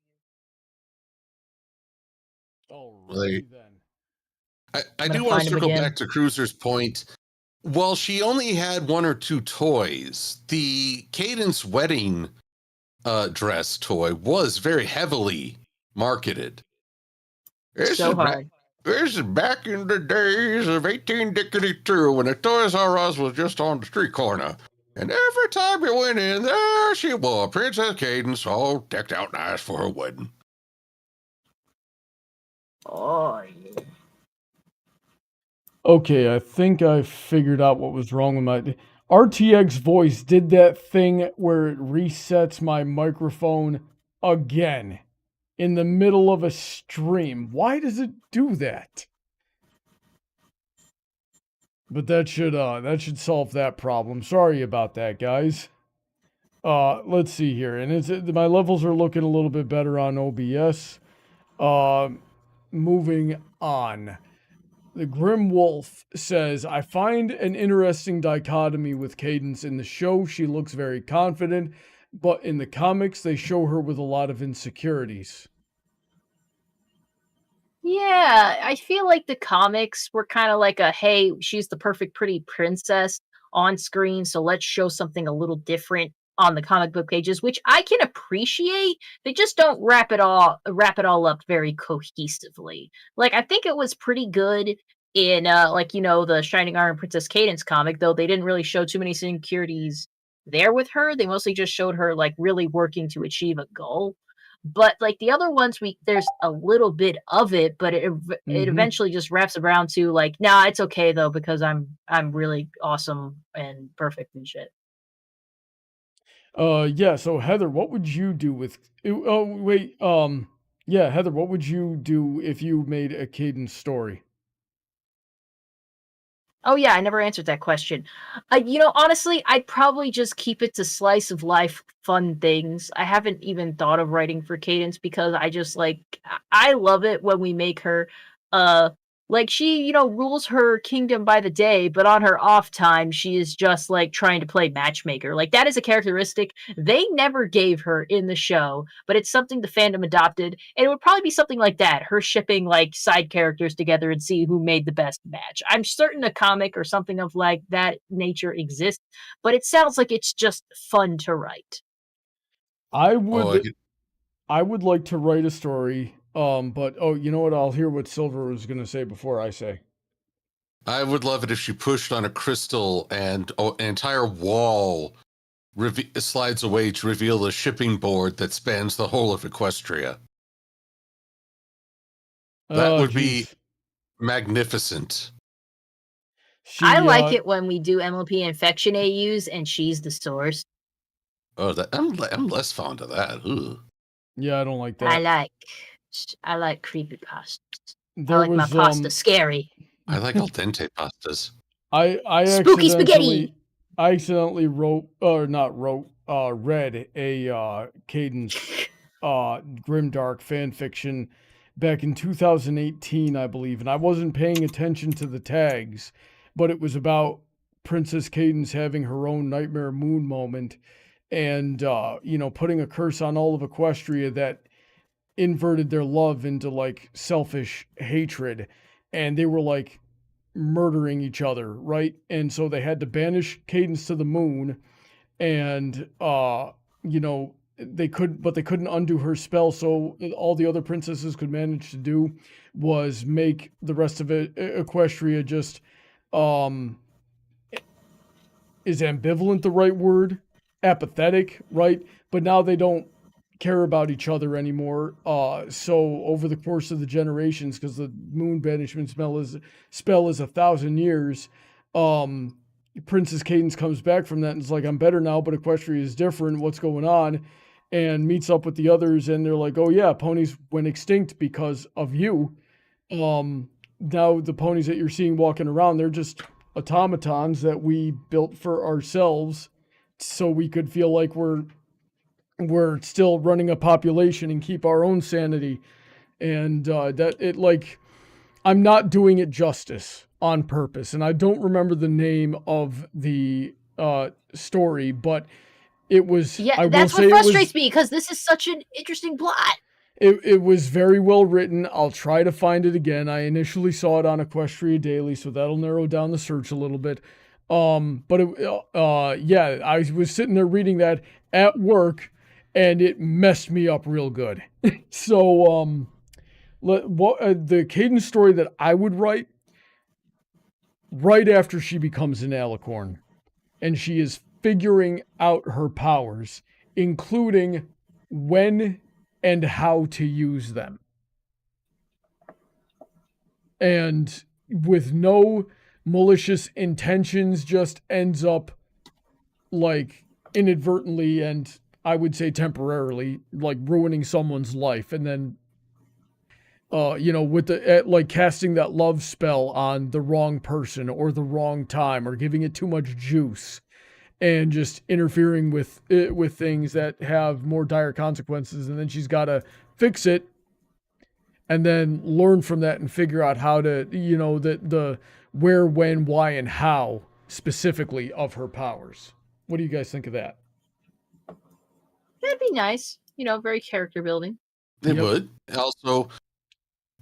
Speaker 1: Alrighty then.
Speaker 2: I do want to circle back to Cruiser's point. While she only had 1 or 2 toys, the Cadence wedding dress toy was very heavily marketed.
Speaker 3: So hard.
Speaker 2: This is back in the days of 1862 when the Toys R Us was just on the street corner. And every time you went in, there she was, Princess Cadence, all decked out nice for her wedding.
Speaker 3: Oh, yeah.
Speaker 1: Okay, I think I figured out what was wrong with my... RTX Voice did that thing where it resets my microphone again in the middle of a stream. Why does it do that? But that should solve that problem. Sorry about that, guys. Let's see here. And my levels are looking a little bit better on OBS. Moving on. The Grim Wolf says, I find an interesting dichotomy with Cadence. In the show, she looks very confident, but in the comics, they show her with a lot of insecurities.
Speaker 3: Yeah, I feel like the comics were kind of like a, hey, she's the perfect pretty princess on screen, so let's show something a little different on the comic book pages, which I can appreciate. They just don't wrap it all up very cohesively. Like, I think it was pretty good in like, you know, the Shining Iron Princess Cadence comic, though they didn't really show too many insecurities there with her. They mostly just showed her like really working to achieve a goal. But like the other ones, there's a little bit of it, but it eventually just wraps around to like, nah, it's okay though, because I'm really awesome and perfect and shit.
Speaker 1: Yeah, so Heather, what would you do with... Oh, wait, yeah, Heather, what would you do if you made a Cadence story?
Speaker 3: Oh yeah, I never answered that question. You know, honestly, I'd probably just keep it to slice of life fun things. I haven't even thought of writing for Cadence because I just like, I love it when we make her like she, you know, rules her kingdom by the day, but on her off time, she is just like trying to play matchmaker. Like that is a characteristic they never gave her in the show, but it's something the fandom adopted. And it would probably be something like that, her shipping like side characters together and see who made the best match. I'm certain a comic or something of like that nature exists, but it sounds like it's just fun to write.
Speaker 1: I would like to write a story. But you know what? I'll hear what Silver was going to say before I say.
Speaker 2: I would love it if she pushed on a crystal and an entire wall slides away to reveal the shipping board that spans the whole of Equestria. That would be magnificent.
Speaker 3: I like it when we do MLP infection AUs and she's the source.
Speaker 2: Oh, I'm less fond of that. Ooh.
Speaker 1: Yeah, I don't like that.
Speaker 3: I like creepypastas. I like my pasta scary.
Speaker 2: I like al dente pastas.
Speaker 1: I
Speaker 3: spooky spaghetti.
Speaker 1: I accidentally read a Cadence grimdark fan fiction back in 2018, I believe, and I wasn't paying attention to the tags, but it was about Princess Cadence having her own Nightmare Moon moment and you know, putting a curse on all of Equestria that inverted their love into like selfish hatred, and they were like murdering each other, right? And so they had to banish Cadence to the moon, and you know, they couldn't undo her spell, so all the other princesses could manage to do was make the rest of Equestria just is ambivalent the right word? Apathetic, right? But now they don't care about each other anymore. So over the course of the generations, because the moon banishment spell is 1,000 years, Princess Cadence comes back from that and is like, I'm better now, but Equestria is different. What's going on? And meets up with the others, and they're like, oh yeah, ponies went extinct because of you. Now the ponies that you're seeing walking around, they're just automatons that we built for ourselves so we could feel like we're still running a population and keep our own sanity. And I'm not doing it justice on purpose. And I don't remember the name of the story, but it was...
Speaker 3: Yeah, that's what frustrates me, because this is such an interesting plot.
Speaker 1: It was very well written. I'll try to find it again. I initially saw it on Equestria Daily, so that'll narrow down the search a little bit. I was sitting there reading that at work, and it messed me up real good. So, the Cadence story that I would write right after she becomes an alicorn, and she is figuring out her powers, including when and how to use them. And with no malicious intentions, just ends up like inadvertently, and I would say temporarily, like ruining someone's life. And then, with the, casting that love spell on the wrong person or the wrong time, or giving it too much juice, and just interfering with things that have more dire consequences. And then she's got to fix it and then learn from that and figure out how to, the where, when, why, and how specifically of her powers. What do you guys think of that?
Speaker 3: That'd be nice. Very character building.
Speaker 2: It would. Also,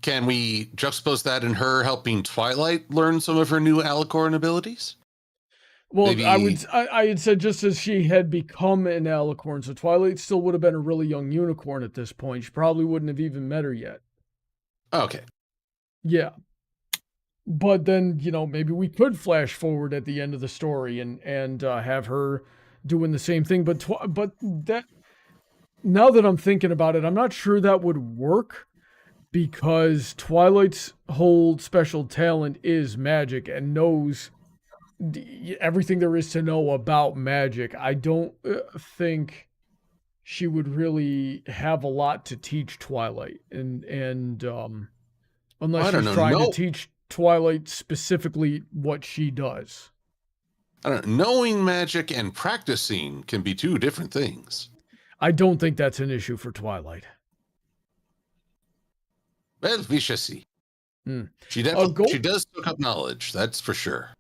Speaker 2: can we juxtapose that in her helping Twilight learn some of her new alicorn abilities?
Speaker 1: Well,
Speaker 2: Maybe...
Speaker 1: I had said just as she had become an alicorn, so Twilight still would have been a really young unicorn at this point. She probably wouldn't have even met her yet.
Speaker 2: Okay.
Speaker 1: Yeah. But then, maybe we could flash forward at the end of the story and have her doing the same thing. But that, now that I'm thinking about it, I'm not sure that would work, because Twilight's whole special talent is magic and knows everything there is to know about magic. I don't think she would really have a lot to teach Twilight, and unless she's trying to teach Twilight specifically what she does.
Speaker 2: I don't know. Knowing magic and practicing can be two different things.
Speaker 1: I don't think that's an issue for Twilight.
Speaker 2: Well, we shall see. She does soak up knowledge, that's for sure.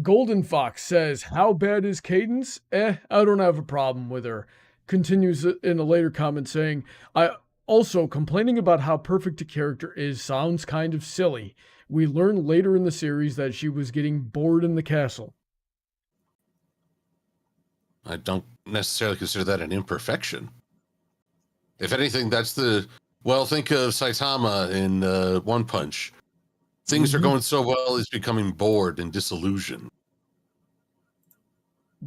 Speaker 1: Golden Fox says, how bad is Cadence? I don't have a problem with her. Continues in a later comment saying, I also, complaining about how perfect a character is sounds kind of silly. We learn later in the series that she was getting bored in the castle.
Speaker 2: I don't necessarily consider that an imperfection. If anything, that's think of Saitama in One Punch. Things are going so well, he's becoming bored and disillusioned.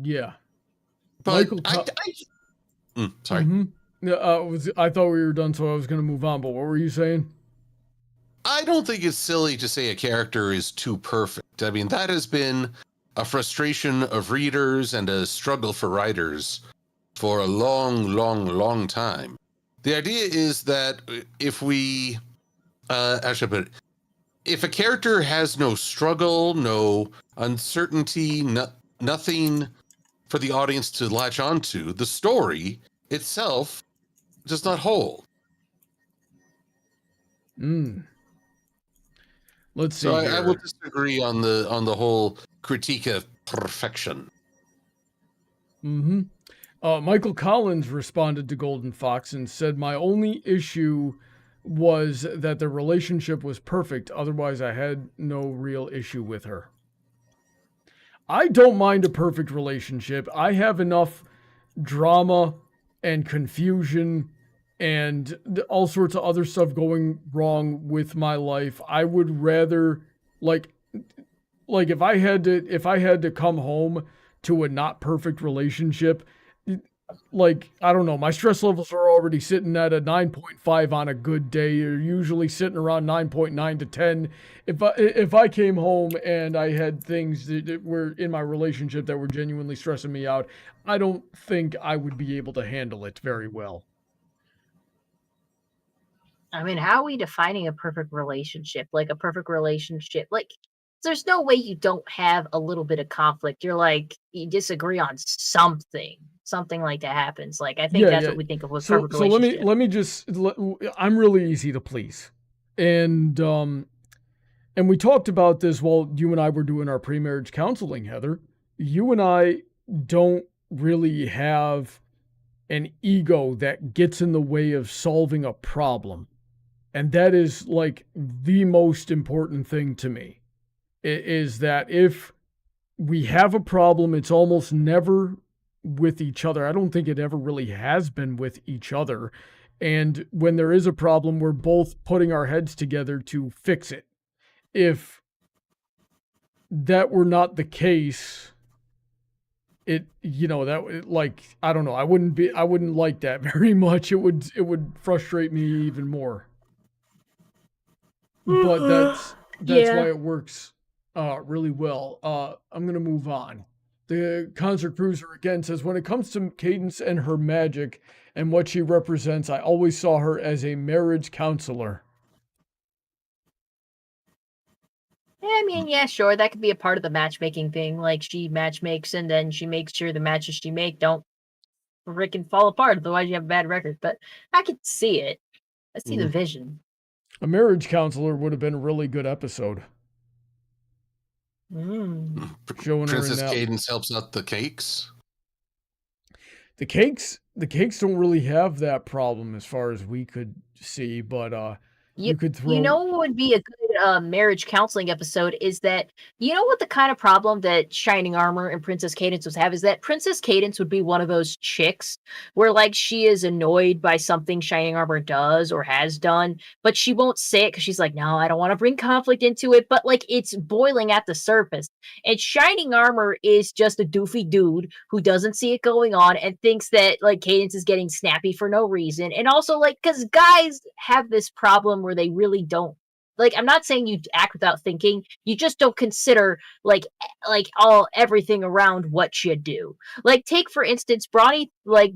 Speaker 1: Yeah.
Speaker 2: But sorry.
Speaker 1: I thought we were done, so I was going to move on, but what were you saying?
Speaker 2: I don't think it's silly to say a character is too perfect. I mean, that has been a frustration of readers and a struggle for writers for a long, long, long time. The idea is that if we, if a character has no struggle, no uncertainty, nothing for the audience to latch onto, the story itself does not hold.
Speaker 1: Let's see.
Speaker 2: So I will disagree on the whole critique of perfection.
Speaker 1: Michael Collins responded to Golden Fox and said, my only issue was that the relationship was perfect. Otherwise, I had no real issue with her. I don't mind a perfect relationship. I have enough drama and confusion and all sorts of other stuff going wrong with my life. I would rather, like if I had to come home to a not perfect relationship, like, I don't know, my stress levels are already sitting at a 9.5 on a good day. You're usually sitting around 9.9 to 10. If I came home and I had things that were in my relationship that were genuinely stressing me out, I don't think I would be able to handle it very well.
Speaker 3: I mean, how are we defining a perfect relationship? Like a perfect relationship, like there's no way you don't have a little bit of conflict. You're like, you disagree on something like that happens. Like, I think that's what we think of with perfect relationship.
Speaker 1: So let me just, I'm really easy to please. And we talked about this while you and I were doing our pre-marriage counseling, Heather. You and I don't really have an ego that gets in the way of solving a problem. And that is like the most important thing to me, is that if we have a problem, it's almost never with each other. I don't think it ever really has been with each other. And when there is a problem, we're both putting our heads together to fix it. If that were not the case, I don't know, I wouldn't like that very much. It would frustrate me even more. But that's why it works really well. I'm going to move on. The Concert Cruiser again says, when it comes to Cadence and her magic and what she represents, I always saw her as a marriage counselor.
Speaker 3: Yeah, I mean, yeah, sure, that could be a part of the matchmaking thing. Like, she matchmakes and then she makes sure the matches she make don't frickin' fall apart, otherwise you have a bad record. But I could see it. I see the vision.
Speaker 1: A marriage counselor would have been a really good episode. Showing
Speaker 2: Princess
Speaker 1: her in
Speaker 2: Cadence helps out the cakes.
Speaker 1: The cakes don't really have that problem as far as we could see, but you could throw.
Speaker 3: You know what would be a good marriage counseling episode is that, you know what the kind of problem that Shining Armor and Princess Cadence would have is that Princess Cadence would be one of those chicks where, like, she is annoyed by something Shining Armor does or has done, but she won't say it because she's like, no, I don't want to bring conflict into it, but like it's boiling at the surface. And Shining Armor is just a doofy dude who doesn't see it going on and thinks that like Cadence is getting snappy for no reason. And also, like, because guys have this problem where they really don't, like, I'm not saying you act without thinking, you just don't consider like everything around what you do. Like, take for instance, Brony, like,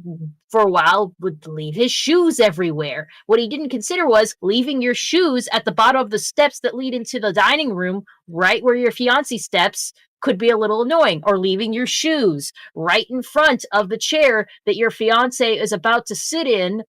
Speaker 3: for a while would leave his shoes everywhere. What he didn't consider was leaving your shoes at the bottom of the steps that lead into the dining room, right where your fiancé steps, could be a little annoying, or leaving your shoes right in front of the chair that your fiancé is about to sit in,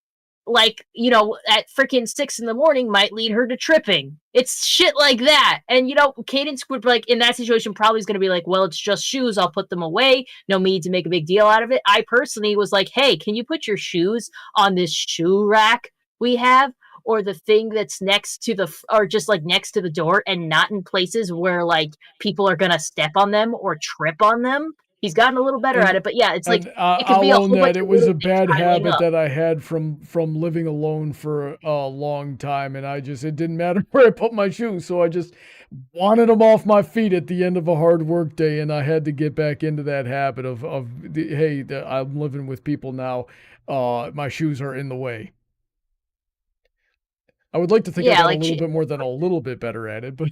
Speaker 3: like, you know, at freaking 6 a.m. might lead her to tripping. It's shit like that. And, you know, Cadence would, like, in that situation probably is going to be like, well, it's just shoes, I'll put them away. No need to make a big deal out of it. I personally was like, hey, can you put your shoes on this shoe rack we have? Or the thing that's next to or just like next to the door and not in places where like people are going to step on them or trip on them. He's gotten a little better at it, but yeah, it's like it could be a whole bunch
Speaker 1: it was a bad habit that I had from living alone for a long time, and it didn't matter where I put my shoes, so I just wanted them off my feet at the end of a hard work day, and I had to get back into that habit of hey, I'm living with people now, my shoes are in the way. I would like to think I got like a little bit more than a little bit better at it, but.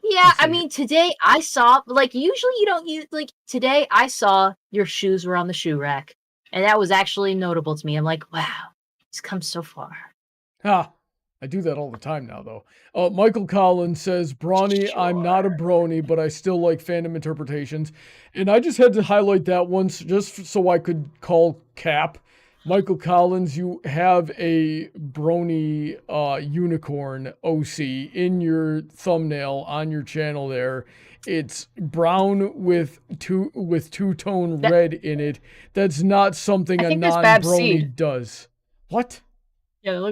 Speaker 3: Yeah, I mean, today I saw, like, usually you don't use, like, today I saw your shoes were on the shoe rack. And that was actually notable to me. I'm like, wow, he's come so far.
Speaker 1: I do that all the time now, though. Michael Collins says, Brony, sure. I'm not a brony, but I still like fandom interpretations. And I just had to highlight that once just so I could call Cap. Michael Collins, you have a Brony unicorn OC in your thumbnail on your channel there. It's brown with two-tone red in it. That's not something a non-Brony does. What?
Speaker 3: Yeah,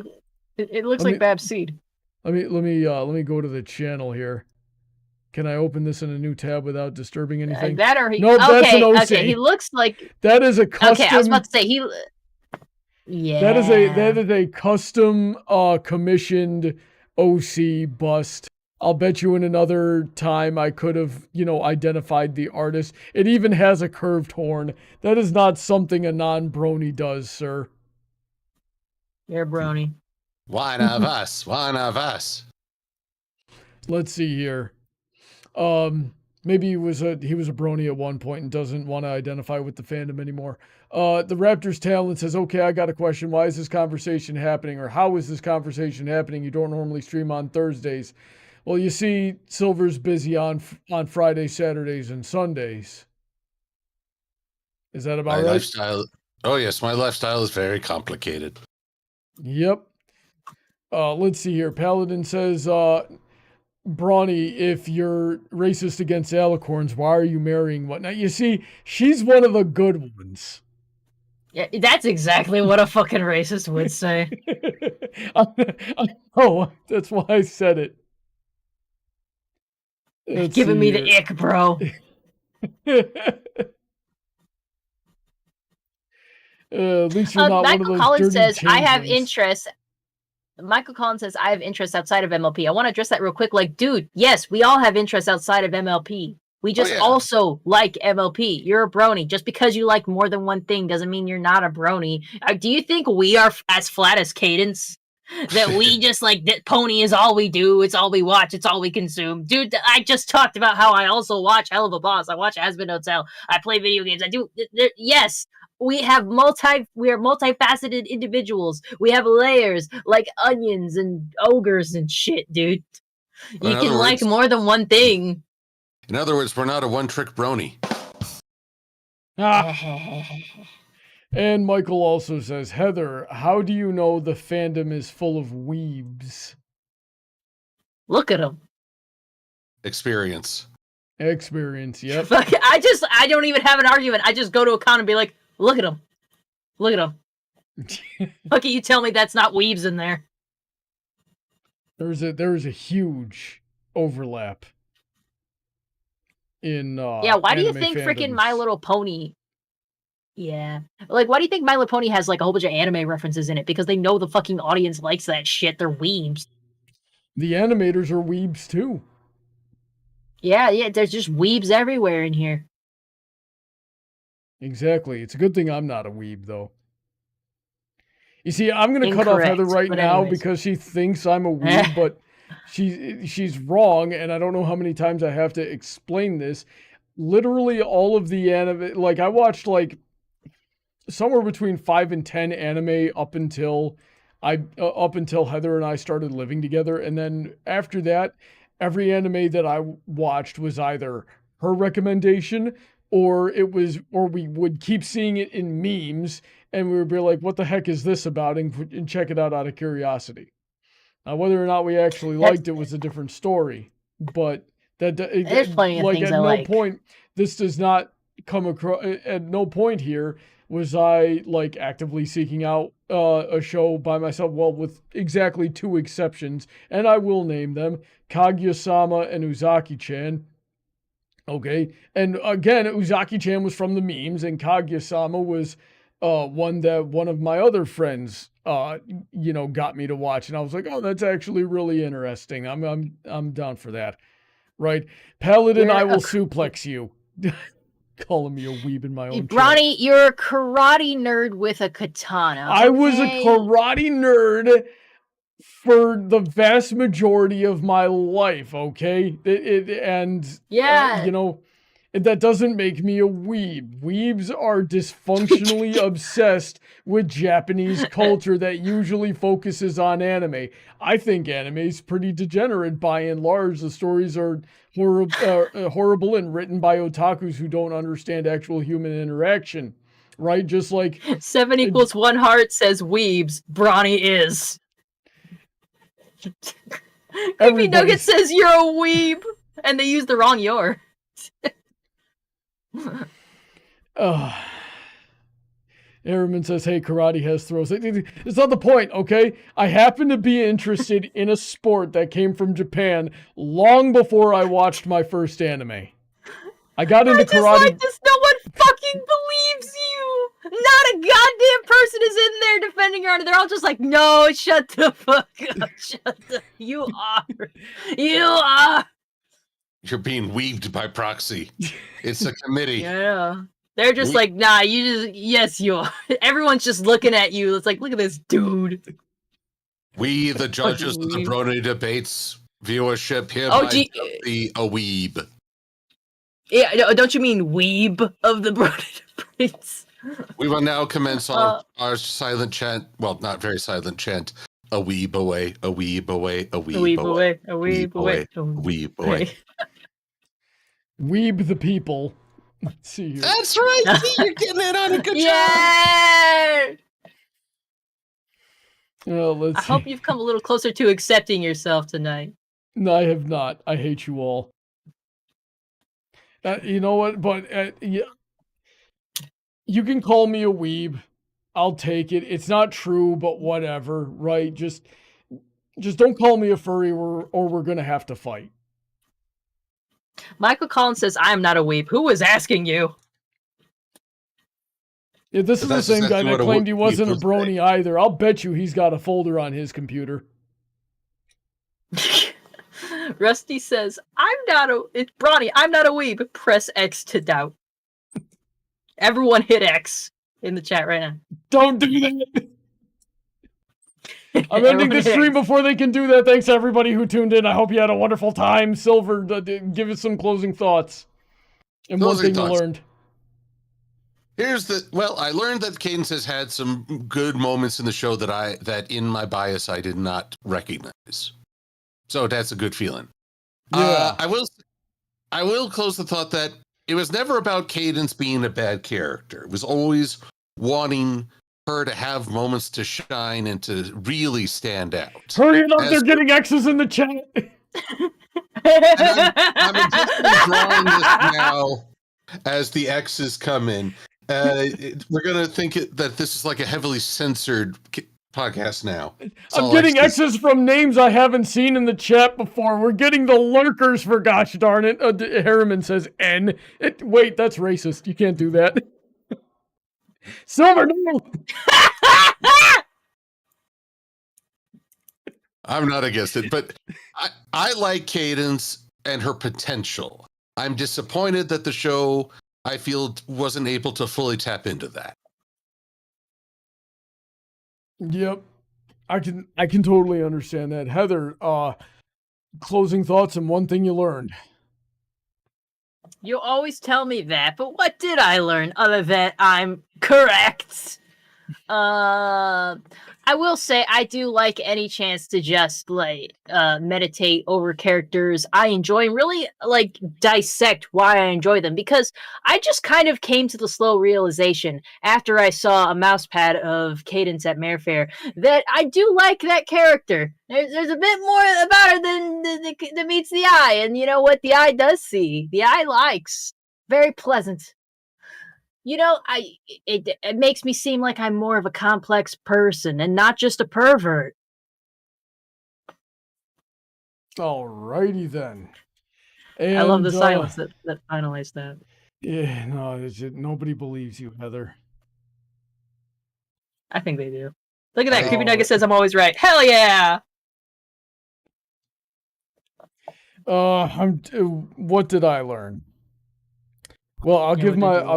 Speaker 3: it looks like Bab's seed.
Speaker 1: Let me go to the channel here. Can I open this in a new tab without disturbing anything?
Speaker 3: That's an OC. Okay, he looks like
Speaker 1: that is a custom.
Speaker 3: Okay, I was about to say he. Yeah.
Speaker 1: That is a custom commissioned OC bust. I'll bet you in another time I could have, identified the artist. It even has a curved horn. That is not something a non-brony does, sir.
Speaker 3: You're a brony.
Speaker 2: One of us. One of us.
Speaker 1: Let's see here. Maybe he was a brony at one point and doesn't want to identify with the fandom anymore. The Raptors Talent says, okay, I got a question. Why is this conversation happening? Or how is this conversation happening? You don't normally stream on Thursdays. Well, you see, Silver's busy on Fridays, Saturdays, and Sundays. Is that about
Speaker 2: My
Speaker 1: right?
Speaker 2: lifestyle. Oh, yes. My lifestyle is very complicated.
Speaker 1: Yep. Let's see here. Paladin says, Brony, if you're racist against alicorns, why are you marrying what? Now, you see, she's one of the good ones.
Speaker 3: Yeah, that's exactly what a fucking racist would say.
Speaker 1: Oh, that's why I said it. Let's
Speaker 3: Giving
Speaker 1: see
Speaker 3: me
Speaker 1: here.
Speaker 3: the ick, bro.
Speaker 1: At least you're not
Speaker 3: Michael
Speaker 1: one of those
Speaker 3: Collins
Speaker 1: dirty
Speaker 3: says, I have
Speaker 1: changelings.
Speaker 3: interest. Michael Collins says, I have interests outside of MLP. I want to address that real quick. Like, dude, yes, we all have interests outside of MLP. We just also like MLP. You're a brony. Just because you like more than one thing doesn't mean you're not a brony. Do you think we are as flat as Cadence? That we just like, that Pony is all we do. It's all we watch. It's all we consume. Dude, I just talked about how I also watch Hell of a Boss. I watch Has Been Hotel. I play video games. I do. Yes. We are multifaceted individuals. We have layers like onions and ogres and shit, dude. You can like more than one thing.
Speaker 2: In other words, we're not a one-trick brony.
Speaker 1: And Michael also says, Heather, how do you know the fandom is full of weebs?
Speaker 3: Look at them.
Speaker 2: Experience,
Speaker 1: yep.
Speaker 3: I don't even have an argument. I just go to a con and be like, look at them. Look at them. Fuck it, you tell me that's not weebs in there.
Speaker 1: There's a huge overlap in
Speaker 3: yeah, why do you think
Speaker 1: fandoms.
Speaker 3: freaking My Little Pony? Yeah. Like, why do you think My Little Pony has like a whole bunch of anime references in it? Because they know the fucking audience likes that shit. They're weebs.
Speaker 1: The animators are weebs too.
Speaker 3: Yeah, there's just weebs everywhere in here.
Speaker 1: Exactly. It's a good thing I'm not a weeb, though. You see, I'm going to cut off Heather right now because she thinks I'm a weeb, but she's wrong, and I don't know how many times I have to explain this. Literally all of the anime, like I watched like somewhere between 5 and 10 anime up until Heather and I started living together, and then after that, every anime that I watched was either her recommendation or we would keep seeing it in memes and we would be like, what the heck is this about? And check it out of curiosity. Now, whether or not we actually liked it was a different story, but
Speaker 3: there's plenty of things
Speaker 1: at no point, this does not come across, at no point here was I like actively seeking out a show by myself. Well, with exactly 2 exceptions, and I will name them, Kaguya-sama and Uzaki-chan. Okay, and again, Uzaki-chan was from the memes, and Kaguya-sama was one of my other friends, got me to watch, and I was like, oh, that's actually really interesting. I'm down for that, right? Paladin, I will suplex you. Calling me a weeb in my own
Speaker 3: Brony, you're a karate nerd with a katana. Okay?
Speaker 1: I was a karate nerd for the vast majority of my life, okay? That doesn't make me a weeb. Weebs are dysfunctionally obsessed with Japanese culture that usually focuses on anime. I think anime is pretty degenerate by and large. The stories are horrible and written by otakus who don't understand actual human interaction, right? Just like
Speaker 3: 7 equals 1 heart says weebs. Brony is. Creepy Nugget says you're a weeb, and they use the wrong "your."
Speaker 1: Airman says, hey, karate has throws. It's not the point, okay? I happen to be interested in a sport that came from Japan long before I watched my first anime. I got into karate.
Speaker 3: Like this, no one fucking believes you. Not a Alien person is in there defending your honor. They're all just like, no, shut the fuck up. You are.
Speaker 2: You're being weaved by proxy. It's a committee.
Speaker 3: Yeah. They're just like, nah, yes, you are. Everyone's just looking at you. It's like, look at this dude.
Speaker 2: We, the judges of the Brony debates viewership, be a weeb.
Speaker 3: Yeah, don't you mean weeb of the Brony debates?
Speaker 2: We will now commence our silent chant. Well, not very silent chant. A weeb away, a weeb away, a weeb away,
Speaker 3: a weeb away,
Speaker 2: a weeb away.
Speaker 1: Weeb the people. Let's see here.
Speaker 2: That's right. See, you're getting it on a good job.
Speaker 3: Yeah.
Speaker 1: Let's
Speaker 3: I hope you've come a little closer to accepting yourself tonight.
Speaker 1: No, I have not. I hate you all. You know what? But yeah, you can call me a weeb. I'll take it. It's not true, but whatever, right? Just don't call me a furry, or we're gonna have to fight.
Speaker 3: Michael Collins says, "I'm not a weeb." Who was asking you?
Speaker 1: Yeah, this is the same guy that claimed he wasn't a brony either. I'll bet you he's got a folder on his computer.
Speaker 3: Rusty says, it's Brony, I'm not a weeb. Press X to doubt. Everyone hit X in the chat right now.
Speaker 1: Don't do that. I'm ending the stream before they can do that. Thanks to everybody who tuned in. I hope you had a wonderful time. Silver, give us some closing thoughts. And one thing you learned.
Speaker 2: I learned that Cadence has had some good moments in the show that in my bias I did not recognize. So that's a good feeling.
Speaker 1: Yeah.
Speaker 2: I will close the thought that it was never about Cadence being a bad character. It was always wanting her to have moments to shine and to really stand out.
Speaker 1: Hurry it up, they're getting X's in the chat.
Speaker 2: I'm intentionally drawing this now as the X's come in. We're going to think that this is like a heavily censored podcast now.
Speaker 1: I'm getting X's from names I haven't seen in the chat before. We're getting the lurkers, for gosh darn it. Harriman says N. Wait, that's racist. You can't do that. Silver, no!
Speaker 2: I'm not against it, but I like Cadence and her potential. I'm disappointed that the show, I feel, wasn't able to fully tap into that.
Speaker 1: Yep. I can totally understand that. Heather, closing thoughts and one thing you learned.
Speaker 3: You always tell me that, but what did I learn other than I'm correct? I will say I do like any chance to just meditate over characters I enjoy and really dissect why I enjoy them, because I just kind of came to the slow realization after I saw a mousepad of Cadence at Marefair that I do like that character. There's a bit more about her than meets the eye, and you know what the eye does see, the eye likes. Very pleasant. You know, it makes me seem like I'm more of a complex person and not just a pervert.
Speaker 1: Alrighty then. And,
Speaker 3: I love the silence that finalized that.
Speaker 1: Yeah, no, nobody believes you, Heather.
Speaker 3: I think they do. Look at that. Creepy Nugget says I'm always right. Hell yeah!
Speaker 1: What did I learn? Well, I'll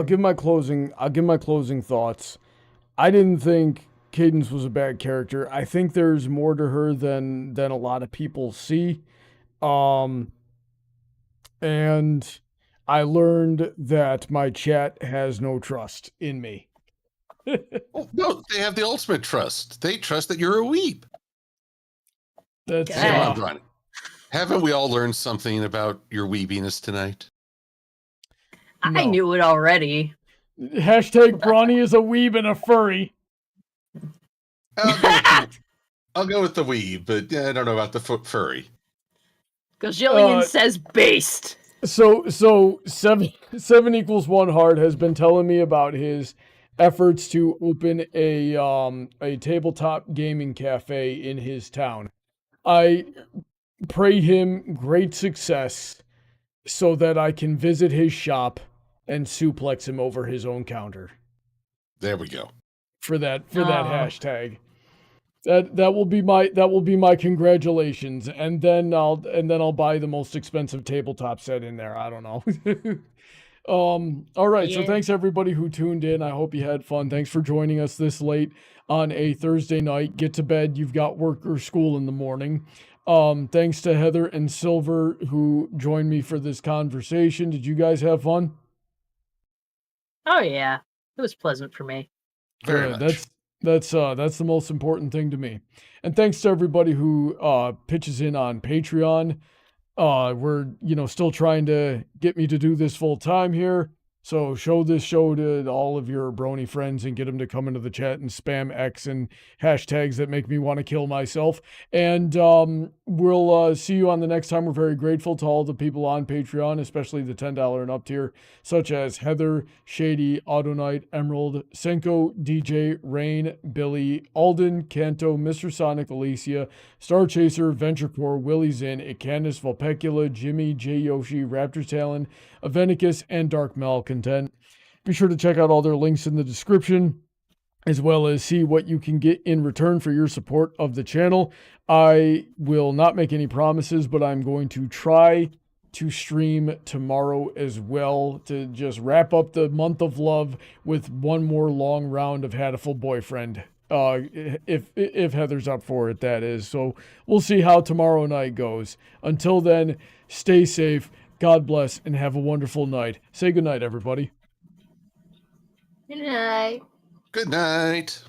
Speaker 1: give my closing thoughts. I didn't think Cadence was a bad character. I think there's more to her than a lot of people see. And I learned that my chat has no trust in me.
Speaker 2: Oh, no, they have the ultimate trust. They trust that you're a weep.
Speaker 1: That's
Speaker 2: Haven't we all learned something about your weebiness tonight?
Speaker 3: No. I knew it already.
Speaker 1: Hashtag Brony is a weeb and a furry.
Speaker 2: I'll go with the weeb, but I don't know about the furry.
Speaker 3: Gazillion says based.
Speaker 1: So 7 equals 1 Hard has been telling me about his efforts to open a tabletop gaming cafe in his town. I pray him great success so that I can visit his shop and suplex him over his own counter.
Speaker 2: There we go.
Speaker 1: for that
Speaker 3: Aw.
Speaker 1: hashtag. That will be my congratulations, and then I'll buy the most expensive tabletop set in there. I don't know. All right. So
Speaker 3: Yeah.
Speaker 1: thanks everybody who tuned in. I hope you had fun. Thanks for joining us this late on a Thursday night. Get to bed. You've got work or school in the morning. Thanks to Heather and Silver who joined me for this conversation. Did you guys have fun?
Speaker 3: Oh yeah, it was pleasant for me.
Speaker 2: Very
Speaker 1: Good.
Speaker 2: much.
Speaker 1: That's the most important thing to me. And thanks to everybody who pitches in on Patreon. We're still trying to get me to do this full time here. So show this show to all of your Brony friends and get them to come into the chat and spam X and hashtags that make me want to kill myself. And we'll see you on the next time. We're very grateful to all the people on Patreon, especially the $10 and up tier, such as Heather, Shady, Autoknight, Emerald, Senko, DJ, Rain, Billy, Alden, Kanto, Mr. Sonic, Alicia, StarChaser, VentureCorp, Willyzin, Icanus, Vulpecula, Jimmy, J. Yoshi, Raptor Talon, Avenicus, and Dark Malcontent. Be sure to check out all their links in the description, as well as see what you can get in return for your support of the channel. I will not make any promises, but I'm going to try to stream tomorrow as well to just wrap up the month of love with one more long round of Hatful Boyfriend. If Heather's up for it, that is. So we'll see how tomorrow night goes. Until then, stay safe, God bless, and have a wonderful night. Say goodnight, everybody.
Speaker 3: Good night.
Speaker 2: Good night.